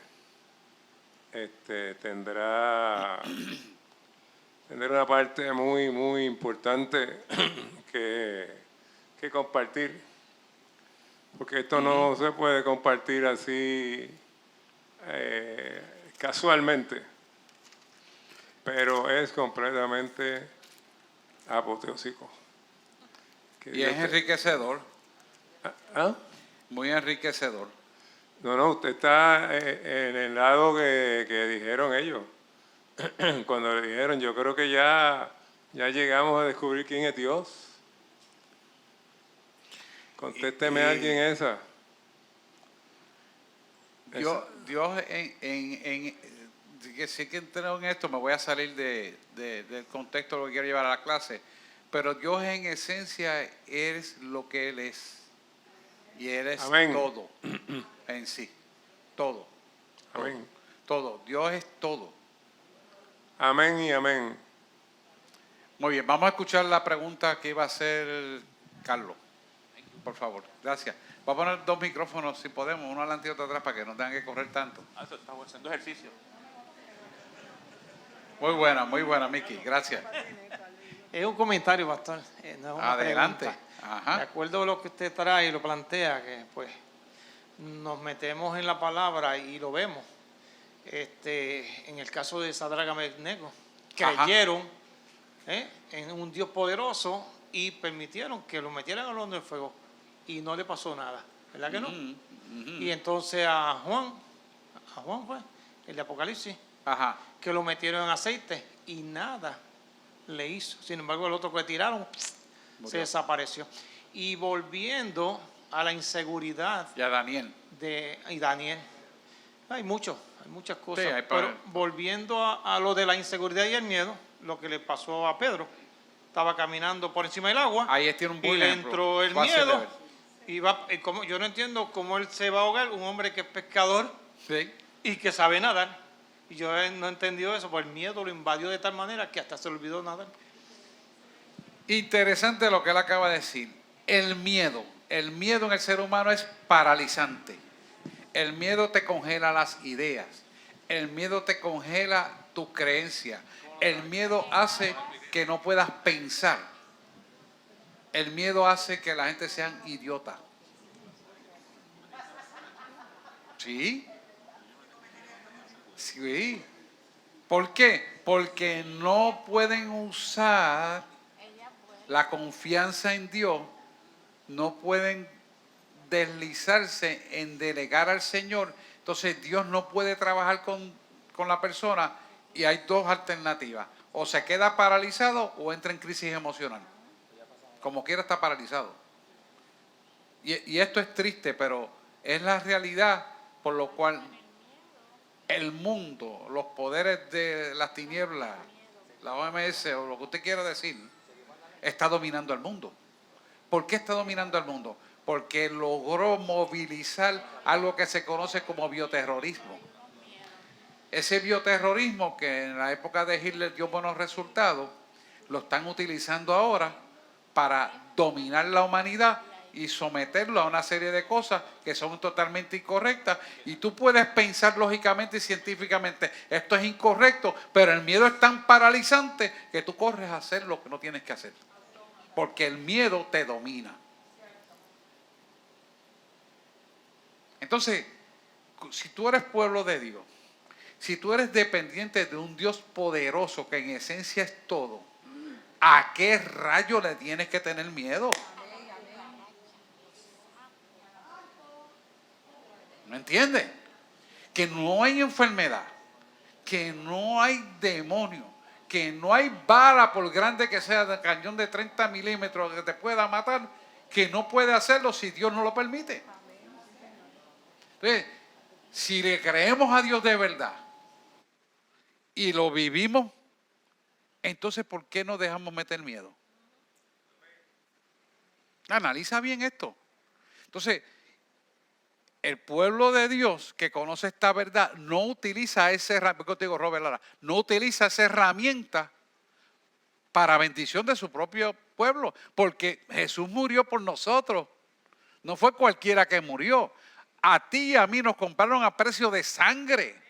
tendrá una parte muy, muy importante que compartir, porque esto no se puede compartir así casualmente, pero es completamente apoteósico. Y es enriquecedor. ¿Ah? Muy enriquecedor. No, usted está en el lado que dijeron ellos. Cuando le dijeron, yo creo que ya llegamos a descubrir quién es Dios. Contésteme a alguien esa. Dios si que entro en esto, me voy a salir del contexto de lo que quiero llevar a la clase, pero Dios en esencia es lo que Él es. Y Él es Amén. todo en sí. Todo. Amén. Todo. Dios es todo. Amén y amén. Muy bien, vamos a escuchar la pregunta que iba a hacer Carlos. Por favor, gracias. Vamos a poner 2 micrófonos si podemos, uno adelante y otro atrás para que no tengan que correr tanto. Eso estamos haciendo ejercicio. Muy buena, Miki, gracias. Es un comentario, pastor. No es una Adelante. pregunta. Ajá. De acuerdo a lo que usted trae y lo plantea, que pues nos metemos en la palabra y lo vemos. En el caso de Sadrach, Abednego, creyeron en un Dios poderoso y permitieron que lo metieran al horno del fuego y no le pasó nada, ¿verdad que no? Y entonces a Juan fue el de Apocalipsis, que lo metieron en aceite y nada le hizo. Sin embargo, el otro que tiraron se desapareció. Y volviendo a la inseguridad y a Daniel. Daniel, hay muchas cosas, Sí, pero volviendo a lo de la inseguridad y el miedo, lo que le pasó a Pedro, estaba caminando por encima del agua. Ahí tiene un buen y le ejemplo. entró el Fácil de miedo. ver. Yo no entiendo cómo él se va a ahogar, un hombre que es pescador Sí. y que sabe nadar. Y yo no he entendido eso, porque el miedo lo invadió de tal manera que hasta se olvidó nadar. Interesante lo que él acaba de decir. El miedo en el ser humano es paralizante. El miedo te congela las ideas. El miedo te congela tus creencias. El miedo hace que no puedas pensar. El miedo hace que la gente sean idiotas. ¿Sí? Sí. ¿Por qué? Porque no pueden usar la confianza en Dios, no pueden deslizarse en delegar al Señor. Entonces Dios no puede trabajar con la persona y hay 2 alternativas. O se queda paralizado o entra en crisis emocional. Como quiera está paralizado. Y esto es triste, pero es la realidad por lo cual el mundo, los poderes de las tinieblas, la OMS o lo que usted quiera decir, está dominando el mundo. ¿Por qué está dominando el mundo? Porque logró movilizar algo que se conoce como bioterrorismo. Ese bioterrorismo que en la época de Hitler dio buenos resultados, lo están utilizando ahora para dominar la humanidad y someterlo a una serie de cosas que son totalmente incorrectas. Y tú puedes pensar lógicamente y científicamente, esto es incorrecto, pero el miedo es tan paralizante que tú corres a hacer lo que no tienes que hacer. Porque el miedo te domina. Entonces, si tú eres pueblo de Dios, si tú eres dependiente de un Dios poderoso que en esencia es todo, ¿a qué rayo le tienes que tener miedo? ¿No entiendes? Que no hay enfermedad, que no hay demonio, que no hay bala, por grande que sea, de cañón de 30 milímetros que te pueda matar, que no puede hacerlo si Dios no lo permite. Entonces, si le creemos a Dios de verdad y lo vivimos, Entonces, ¿por qué no dejamos meter miedo? Analiza bien esto. Entonces, el pueblo de Dios que conoce esta verdad no utiliza esa herramienta, porque te digo, Robert Lara, no utiliza esa herramienta para bendición de su propio pueblo, porque Jesús murió por nosotros. No fue cualquiera que murió. A ti y a mí nos compraron a precio de sangre.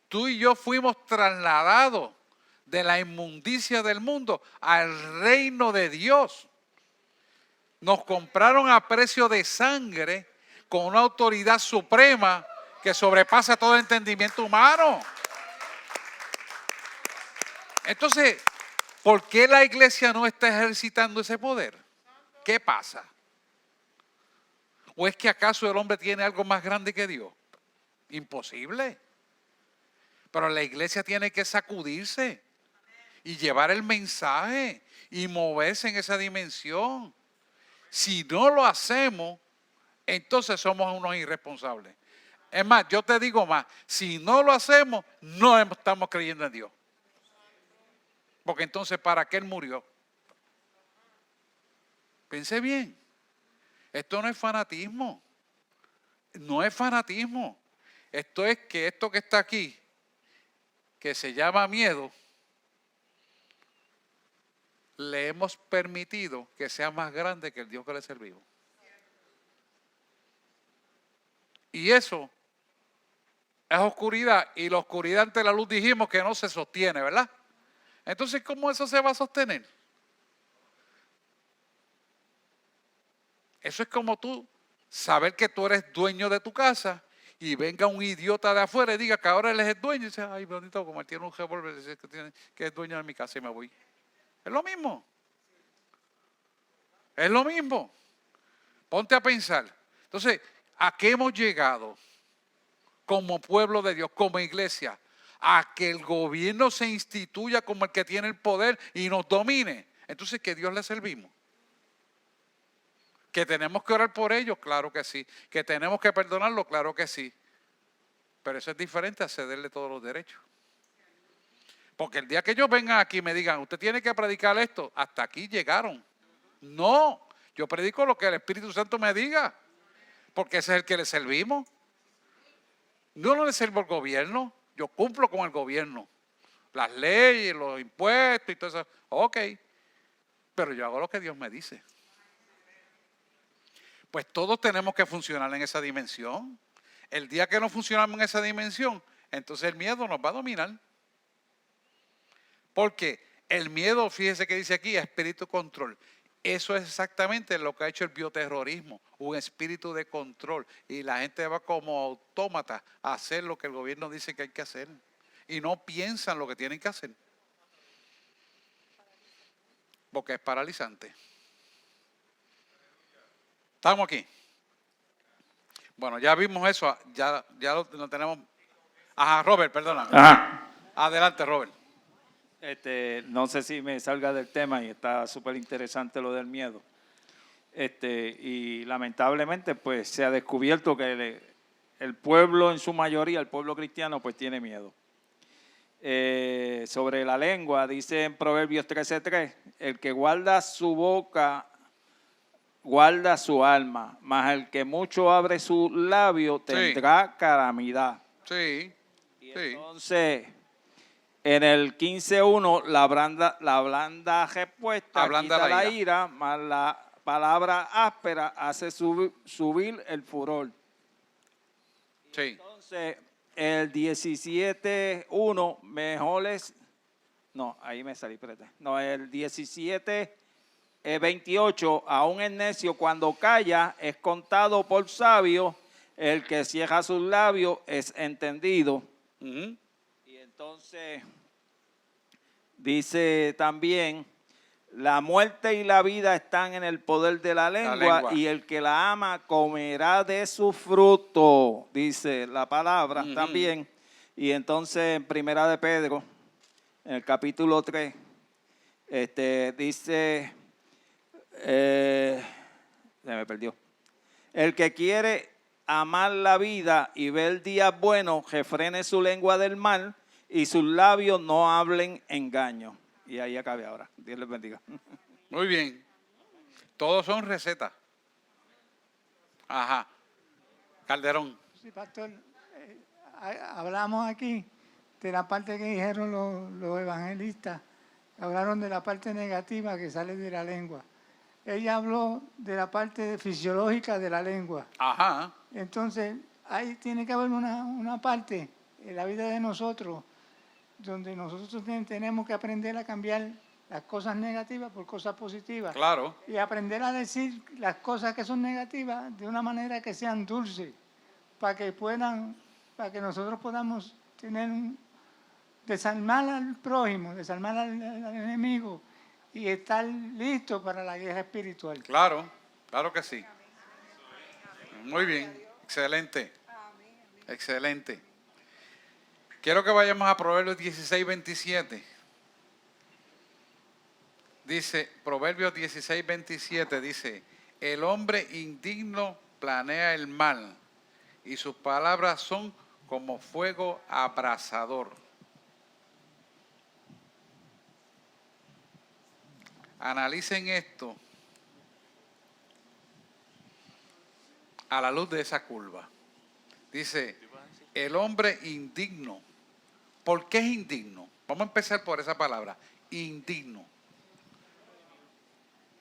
Tú y yo fuimos trasladados de la inmundicia del mundo al reino de Dios. Nos compraron a precio de sangre con una autoridad suprema que sobrepasa todo el entendimiento humano. Entonces, ¿por qué la iglesia no está ejercitando ese poder? ¿Qué pasa? ¿O es que acaso el hombre tiene algo más grande que Dios? Imposible. Pero la iglesia tiene que sacudirse y llevar el mensaje y moverse en esa dimensión. Si no lo hacemos, entonces somos unos irresponsables. Es más, yo te digo más, si no lo hacemos, no estamos creyendo en Dios. Porque entonces, ¿para qué Él murió? Pense bien. Esto no es fanatismo. No es fanatismo. Esto es que esto que está aquí, que se llama miedo, le hemos permitido que sea más grande que el Dios que le servimos. Y eso es oscuridad. Y la oscuridad ante la luz dijimos que no se sostiene, ¿verdad? Entonces, ¿cómo eso se va a sostener? Eso es como tú saber que tú eres dueño de tu casa y venga un idiota de afuera y diga que ahora él es el dueño y dice, ay, bonito, como él tiene un revólver, dice que es dueño de mi casa y me voy. Es lo mismo. Es lo mismo. Ponte a pensar. Entonces, ¿a qué hemos llegado como pueblo de Dios, como iglesia? A que el gobierno se instituya como el que tiene el poder y nos domine. Entonces, ¿que Dios le servimos? ¿Que tenemos que orar por ellos? Claro que sí. ¿Que tenemos que perdonarlos? Claro que sí. Pero eso es diferente a cederle todos los derechos. Porque el día que ellos vengan aquí y me digan, usted tiene que predicar esto, hasta aquí llegaron. No, yo predico lo que el Espíritu Santo me diga, porque ese es el que le servimos. Yo no le sirvo al gobierno, yo cumplo con el gobierno. Las leyes, los impuestos y todo eso. Ok, pero yo hago lo que Dios me dice. Pues todos tenemos que funcionar en esa dimensión. El día que no funcionamos en esa dimensión, entonces el miedo nos va a dominar. Porque el miedo, fíjese que dice aquí, espíritu control. Eso es exactamente lo que ha hecho el bioterrorismo, un espíritu de control. Y la gente va como autómata a hacer lo que el gobierno dice que hay que hacer. Y no piensan lo que tienen que hacer. Porque es paralizante. ¿Estamos aquí? Bueno, ya vimos eso, ya lo tenemos. Ajá, Robert, perdóname. Ajá. Adelante, Robert. No sé si me salga del tema y está súper interesante lo del miedo. Y lamentablemente pues se ha descubierto que el pueblo en su mayoría, el pueblo cristiano pues tiene miedo. Sobre la lengua, dice en Proverbios 13:3, el que guarda su boca guarda su alma, mas el que mucho abre su labio tendrá calamidad. Sí. Y entonces, en el 15:1, la blanda respuesta ablanda quita la ira, mas la palabra áspera hace subir el furor. Sí. Entonces, el 17:1, mejores, no, ahí me salí, espérate. No, el 17:28, aún el necio cuando calla es contado por sabio, el que cierra sus labios es entendido. Uh-huh. Y entonces dice también, la muerte y la vida están en el poder de la lengua. Y el que la ama comerá de su fruto, dice la palabra también. Y entonces en Primera de Pedro, en el capítulo 3, dice, se me perdió, el que quiere amar la vida y ver días buenos, refrene su lengua del mal y sus labios no hablen engaño. Y ahí acabe ahora. Dios les bendiga. Muy bien. Todos son recetas. Ajá. Calderón. Sí, pastor, hablamos aquí de la parte que dijeron los evangelistas, hablaron de la parte negativa que sale de la lengua. Ella habló de la parte fisiológica de la lengua. Ajá. Entonces, ahí tiene que haber una parte en la vida de nosotros donde nosotros tenemos que aprender a cambiar las cosas negativas por cosas positivas. Claro. Y aprender a decir las cosas que son negativas de una manera que sean dulces, para que nosotros podamos desarmar al prójimo, desarmar al enemigo y estar listos para la guerra espiritual. Claro, claro que sí. Muy bien, excelente. Excelente. Quiero que vayamos a Proverbios 16:27. Dice, Proverbios 16:27 dice, el hombre indigno planea el mal y sus palabras son como fuego abrasador. Analicen esto a la luz de esa curva. Dice, el hombre indigno. ¿Por qué es indigno? Vamos a empezar por esa palabra, indigno.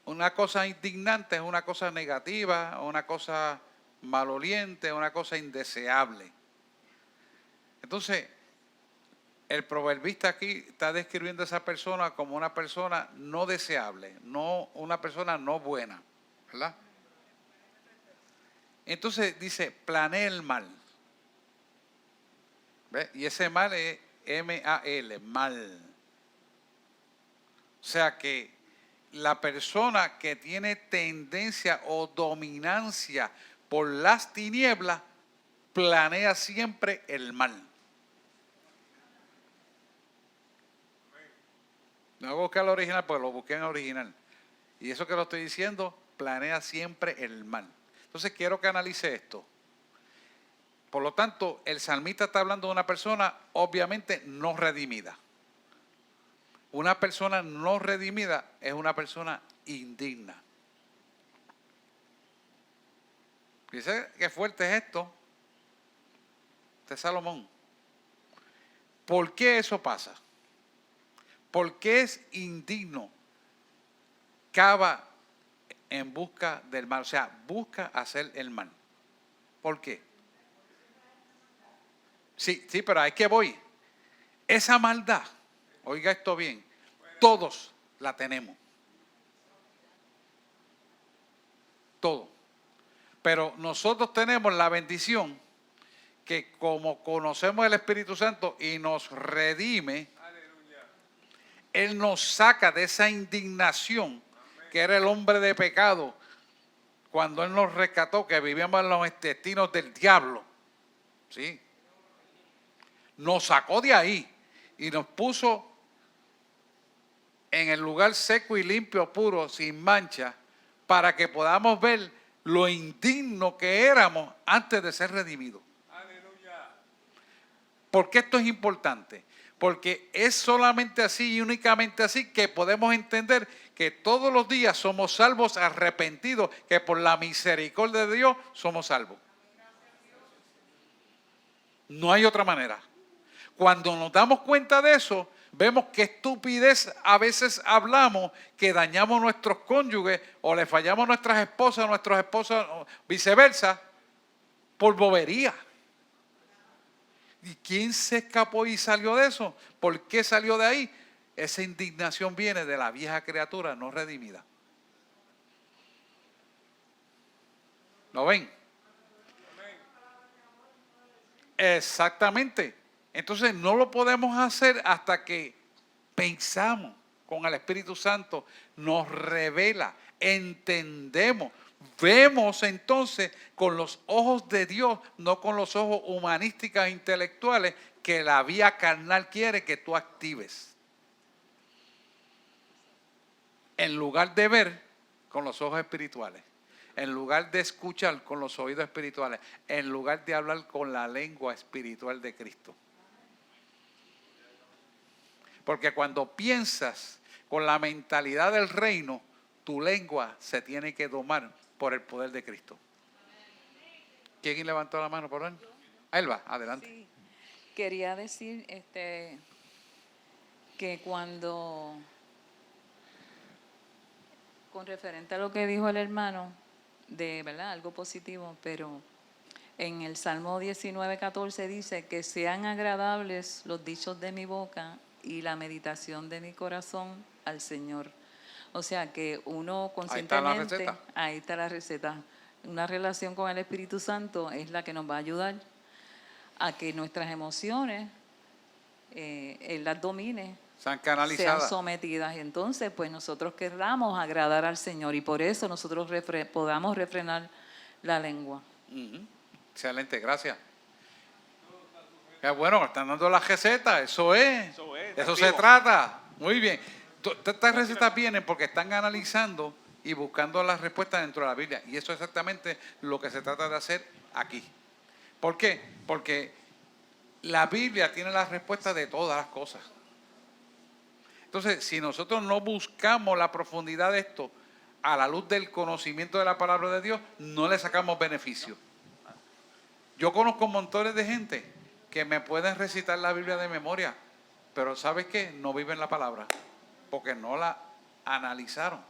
Una cosa indignante es una cosa negativa, una cosa maloliente, una cosa indeseable. Entonces, el proverbista aquí está describiendo a esa persona como una persona no deseable, no una persona no buena, ¿verdad? Entonces dice, planea el mal. ¿Ve? Y ese mal es M-A-L, mal. O sea que la persona que tiene tendencia o dominancia por las tinieblas planea siempre el mal. No voy a buscar el original porque lo busqué en el original. Y eso que lo estoy diciendo, planea siempre el mal. Entonces quiero que analice esto. Por lo tanto, el salmista está hablando de una persona obviamente no redimida. Una persona no redimida es una persona indigna. Fíjense qué fuerte es esto. Este es Salomón. ¿Por qué eso pasa? ¿Por qué es indigno? Cava en busca del mal, o sea, busca hacer el mal. ¿Por qué? Sí, pero ¿a qué voy? Esa maldad, oiga esto bien, todos la tenemos. Todo. Pero nosotros tenemos la bendición que como conocemos el Espíritu Santo y nos redime, Él nos saca de esa indignación que era el hombre de pecado cuando Él nos rescató, que vivíamos en los intestinos del diablo. ¿Sí? Nos sacó de ahí y nos puso en el lugar seco y limpio, puro, sin mancha, para que podamos ver lo indigno que éramos antes de ser redimidos. Aleluya. ¿Por qué esto es importante? Porque es solamente así y únicamente así que podemos entender que todos los días somos salvos, arrepentidos, que por la misericordia de Dios somos salvos. No hay otra manera. Cuando nos damos cuenta de eso, vemos qué estupidez a veces hablamos, que dañamos a nuestros cónyuges o le fallamos a nuestras esposas, o viceversa, por bobería. ¿Y quién se escapó y salió de eso? ¿Por qué salió de ahí? Esa indignación viene de la vieja criatura no redimida. ¿Lo ven? Exactamente. Entonces no lo podemos hacer hasta que pensamos con el Espíritu Santo, nos revela, entendemos, vemos entonces con los ojos de Dios, no con los ojos humanísticos e intelectuales que la vía carnal quiere que tú actives. En lugar de ver con los ojos espirituales, en lugar de escuchar con los oídos espirituales, en lugar de hablar con la lengua espiritual de Cristo. Porque cuando piensas con la mentalidad del reino, tu lengua se tiene que domar por el poder de Cristo. ¿Quién levantó la mano por él? Elba, adelante. Sí. Quería decir que cuando, con referente a lo que dijo el hermano, de verdad, algo positivo, pero en el Salmo 19:14 dice que sean agradables los dichos de mi boca y la meditación de mi corazón al Señor. O sea que uno conscientemente, ahí está la receta. Una relación con el Espíritu Santo es la que nos va a ayudar a que nuestras emociones, Él las domine, sean canalizadas, sean sometidas. Y entonces, pues nosotros querramos agradar al Señor y por eso nosotros podamos refrenar la lengua. Excelente, gracias. Bueno, están dando las recetas, eso se trata. Muy bien. Estas recetas vienen porque están analizando y buscando las respuestas dentro de la Biblia. Y eso es exactamente lo que se trata de hacer aquí. ¿Por qué? Porque la Biblia tiene las respuestas de todas las cosas. Entonces, si nosotros no buscamos la profundidad de esto a la luz del conocimiento de la palabra de Dios, no le sacamos beneficio. Yo conozco montones de gente que me pueden recitar la Biblia de memoria, pero ¿sabes qué? No viven la palabra, porque no la analizaron.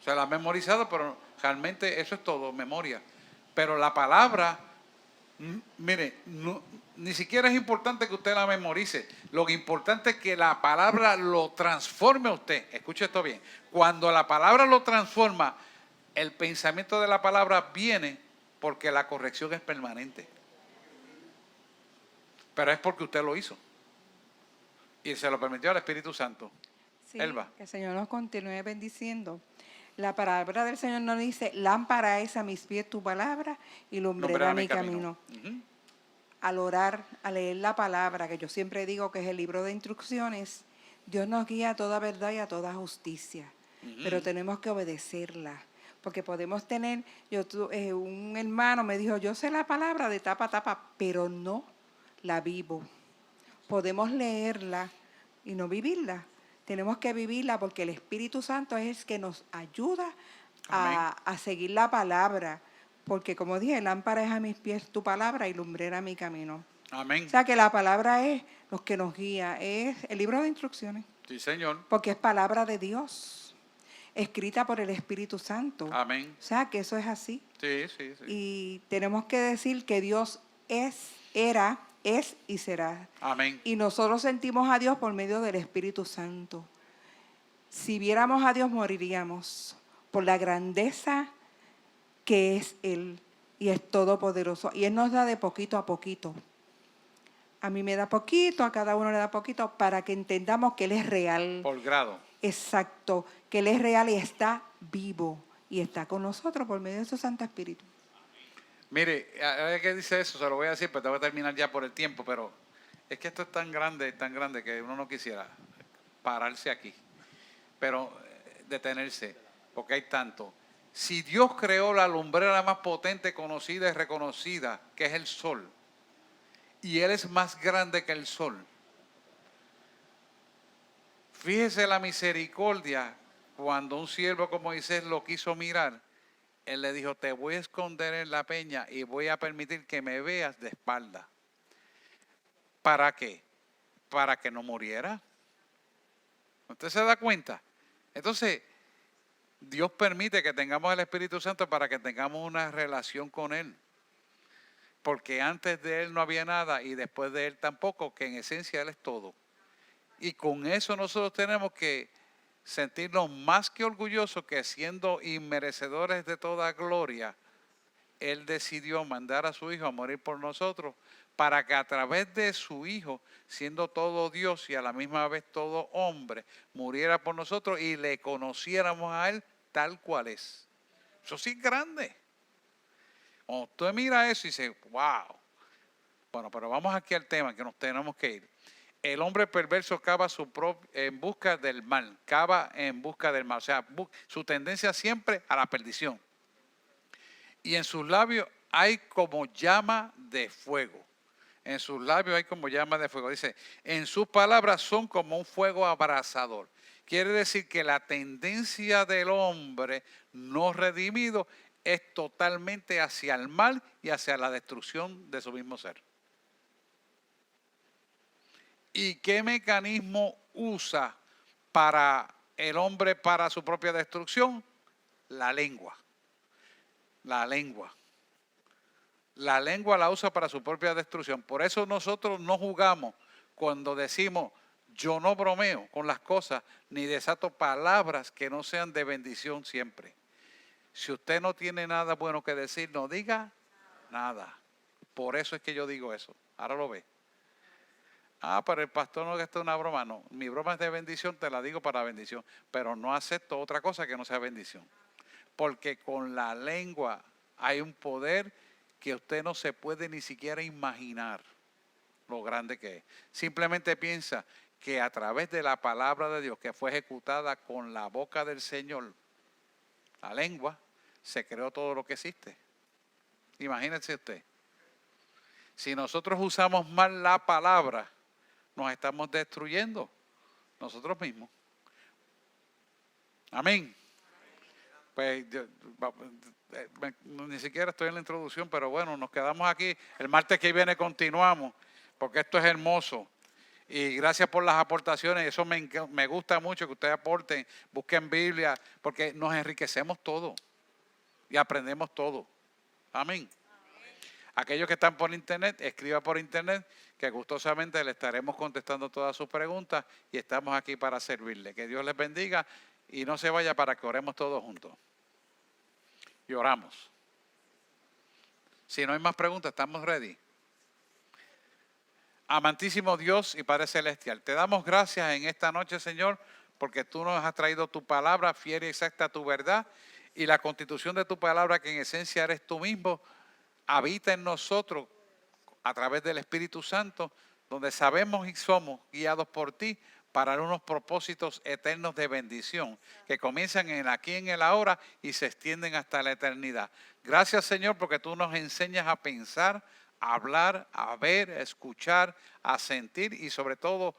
Se la han memorizado, pero realmente eso es todo, memoria. Pero la palabra, mire, ni siquiera es importante que usted la memorice. Lo que importante es que la palabra lo transforme a usted. Escuche esto bien. Cuando la palabra lo transforma, el pensamiento de la palabra viene porque la corrección es permanente. Pero es porque usted lo hizo. Y se lo permitió al Espíritu Santo. Sí, Elba. que el Señor nos continúe bendiciendo. La palabra del Señor nos dice, lámpara es a mis pies tu palabra y lumbrera mi camino. Al orar, a leer la palabra, que yo siempre digo que es el libro de instrucciones, Dios nos guía a toda verdad y a toda justicia. Pero tenemos que obedecerla. Porque podemos tener, un hermano me dijo, yo sé la palabra de tapa a tapa, pero no la vivo. Podemos leerla y no vivirla. Tenemos que vivirla porque el Espíritu Santo es el que nos ayuda a seguir la palabra. Porque como dije, lámpara es a mis pies tu palabra y lumbrera mi camino. Amén. O sea que la palabra es lo que nos guía, es el libro de instrucciones. Sí, Señor. Porque es palabra de Dios, escrita por el Espíritu Santo. Amén. O sea que eso es así. Sí, sí, sí. Y tenemos que decir que Dios era, es y será. Amén. Y nosotros sentimos a Dios por medio del Espíritu Santo. Si viéramos a Dios moriríamos por la grandeza que es Él y es todopoderoso. Y Él nos da de poquito a poquito. A mí me da poquito, a cada uno le da poquito para que entendamos que Él es real. Por grado. Exacto, que Él es real y está vivo y está con nosotros por medio de su Santo Espíritu. Mire, a ver qué dice eso, se lo voy a decir, pero tengo que terminar ya por el tiempo, pero es que esto es tan grande que uno no quisiera pararse aquí, pero detenerse, porque hay tanto. Si Dios creó la lumbrera más potente, conocida y reconocida, que es el sol, y Él es más grande que el sol, fíjese la misericordia cuando un siervo como Moisés lo quiso mirar. Él le dijo, te voy a esconder en la peña y voy a permitir que me veas de espalda. ¿Para qué? Para que no muriera. ¿Usted se da cuenta? Entonces, Dios permite que tengamos el Espíritu Santo para que tengamos una relación con Él. Porque antes de Él no había nada y después de Él tampoco, que en esencia Él es todo. Y con eso nosotros tenemos que sentirnos más que orgullosos que siendo inmerecedores de toda gloria, Él decidió mandar a su Hijo a morir por nosotros para que a través de su Hijo, siendo todo Dios y a la misma vez todo hombre, muriera por nosotros y le conociéramos a Él tal cual es. Eso sí es grande. Cuando usted mira eso y dice, wow. Bueno, pero vamos aquí al tema que nos tenemos que ir. El hombre perverso cava en busca del mal, o sea, su tendencia siempre a la perdición. Y en sus labios hay como llama de fuego. En sus labios hay como llama de fuego. Dice, en sus palabras son como un fuego abrasador. Quiere decir que la tendencia del hombre no redimido es totalmente hacia el mal y hacia la destrucción de su mismo ser. ¿Y qué mecanismo usa para el hombre para su propia destrucción? La lengua. La lengua. La lengua la usa para su propia destrucción. Por eso nosotros no jugamos cuando decimos, yo no bromeo con las cosas, ni desato palabras que no sean de bendición siempre. Si usted no tiene nada bueno que decir, no diga nada. Por eso es que yo digo eso. Ahora lo ve. Pero el pastor no gasta una broma. No, mi broma es de bendición, te la digo para bendición. Pero no acepto otra cosa que no sea bendición. Porque con la lengua hay un poder que usted no se puede ni siquiera imaginar lo grande que es. Simplemente piensa que a través de la palabra de Dios que fue ejecutada con la boca del Señor, la lengua, se creó todo lo que existe. Imagínense usted. Si nosotros usamos mal la palabra, nos estamos destruyendo nosotros mismos. Amén. Pues ni siquiera estoy en la introducción, pero bueno, nos quedamos aquí. El martes que viene continuamos, porque esto es hermoso. Y gracias por las aportaciones. Eso me gusta mucho que ustedes aporten, busquen Biblia, porque nos enriquecemos todo y aprendemos todo. Amén. Aquellos que están por internet, escriba por internet, que gustosamente le estaremos contestando todas sus preguntas y estamos aquí para servirle. Que Dios les bendiga y no se vaya para que oremos todos juntos. Y oramos. Si no hay más preguntas, estamos ready. Amantísimo Dios y Padre Celestial, te damos gracias en esta noche, Señor, porque tú nos has traído tu palabra fiel y exacta a tu verdad y la constitución de tu palabra, que en esencia eres tú mismo, habita en nosotros a través del Espíritu Santo, donde sabemos y somos guiados por ti para unos propósitos eternos de bendición que comienzan en aquí, en el ahora y se extienden hasta la eternidad. Gracias, Señor, porque tú nos enseñas a pensar, a hablar, a ver, a escuchar, a sentir y sobre todo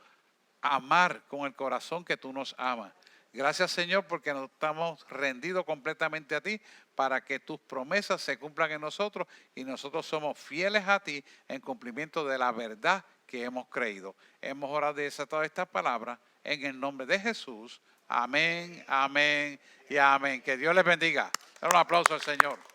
a amar con el corazón que tú nos amas. Gracias, Señor, porque nos estamos rendidos completamente a ti para que tus promesas se cumplan en nosotros y nosotros somos fieles a ti en cumplimiento de la verdad que hemos creído. Hemos orado y desatado estas palabras en el nombre de Jesús. Amén, amén y amén. Que Dios les bendiga. Un aplauso al Señor.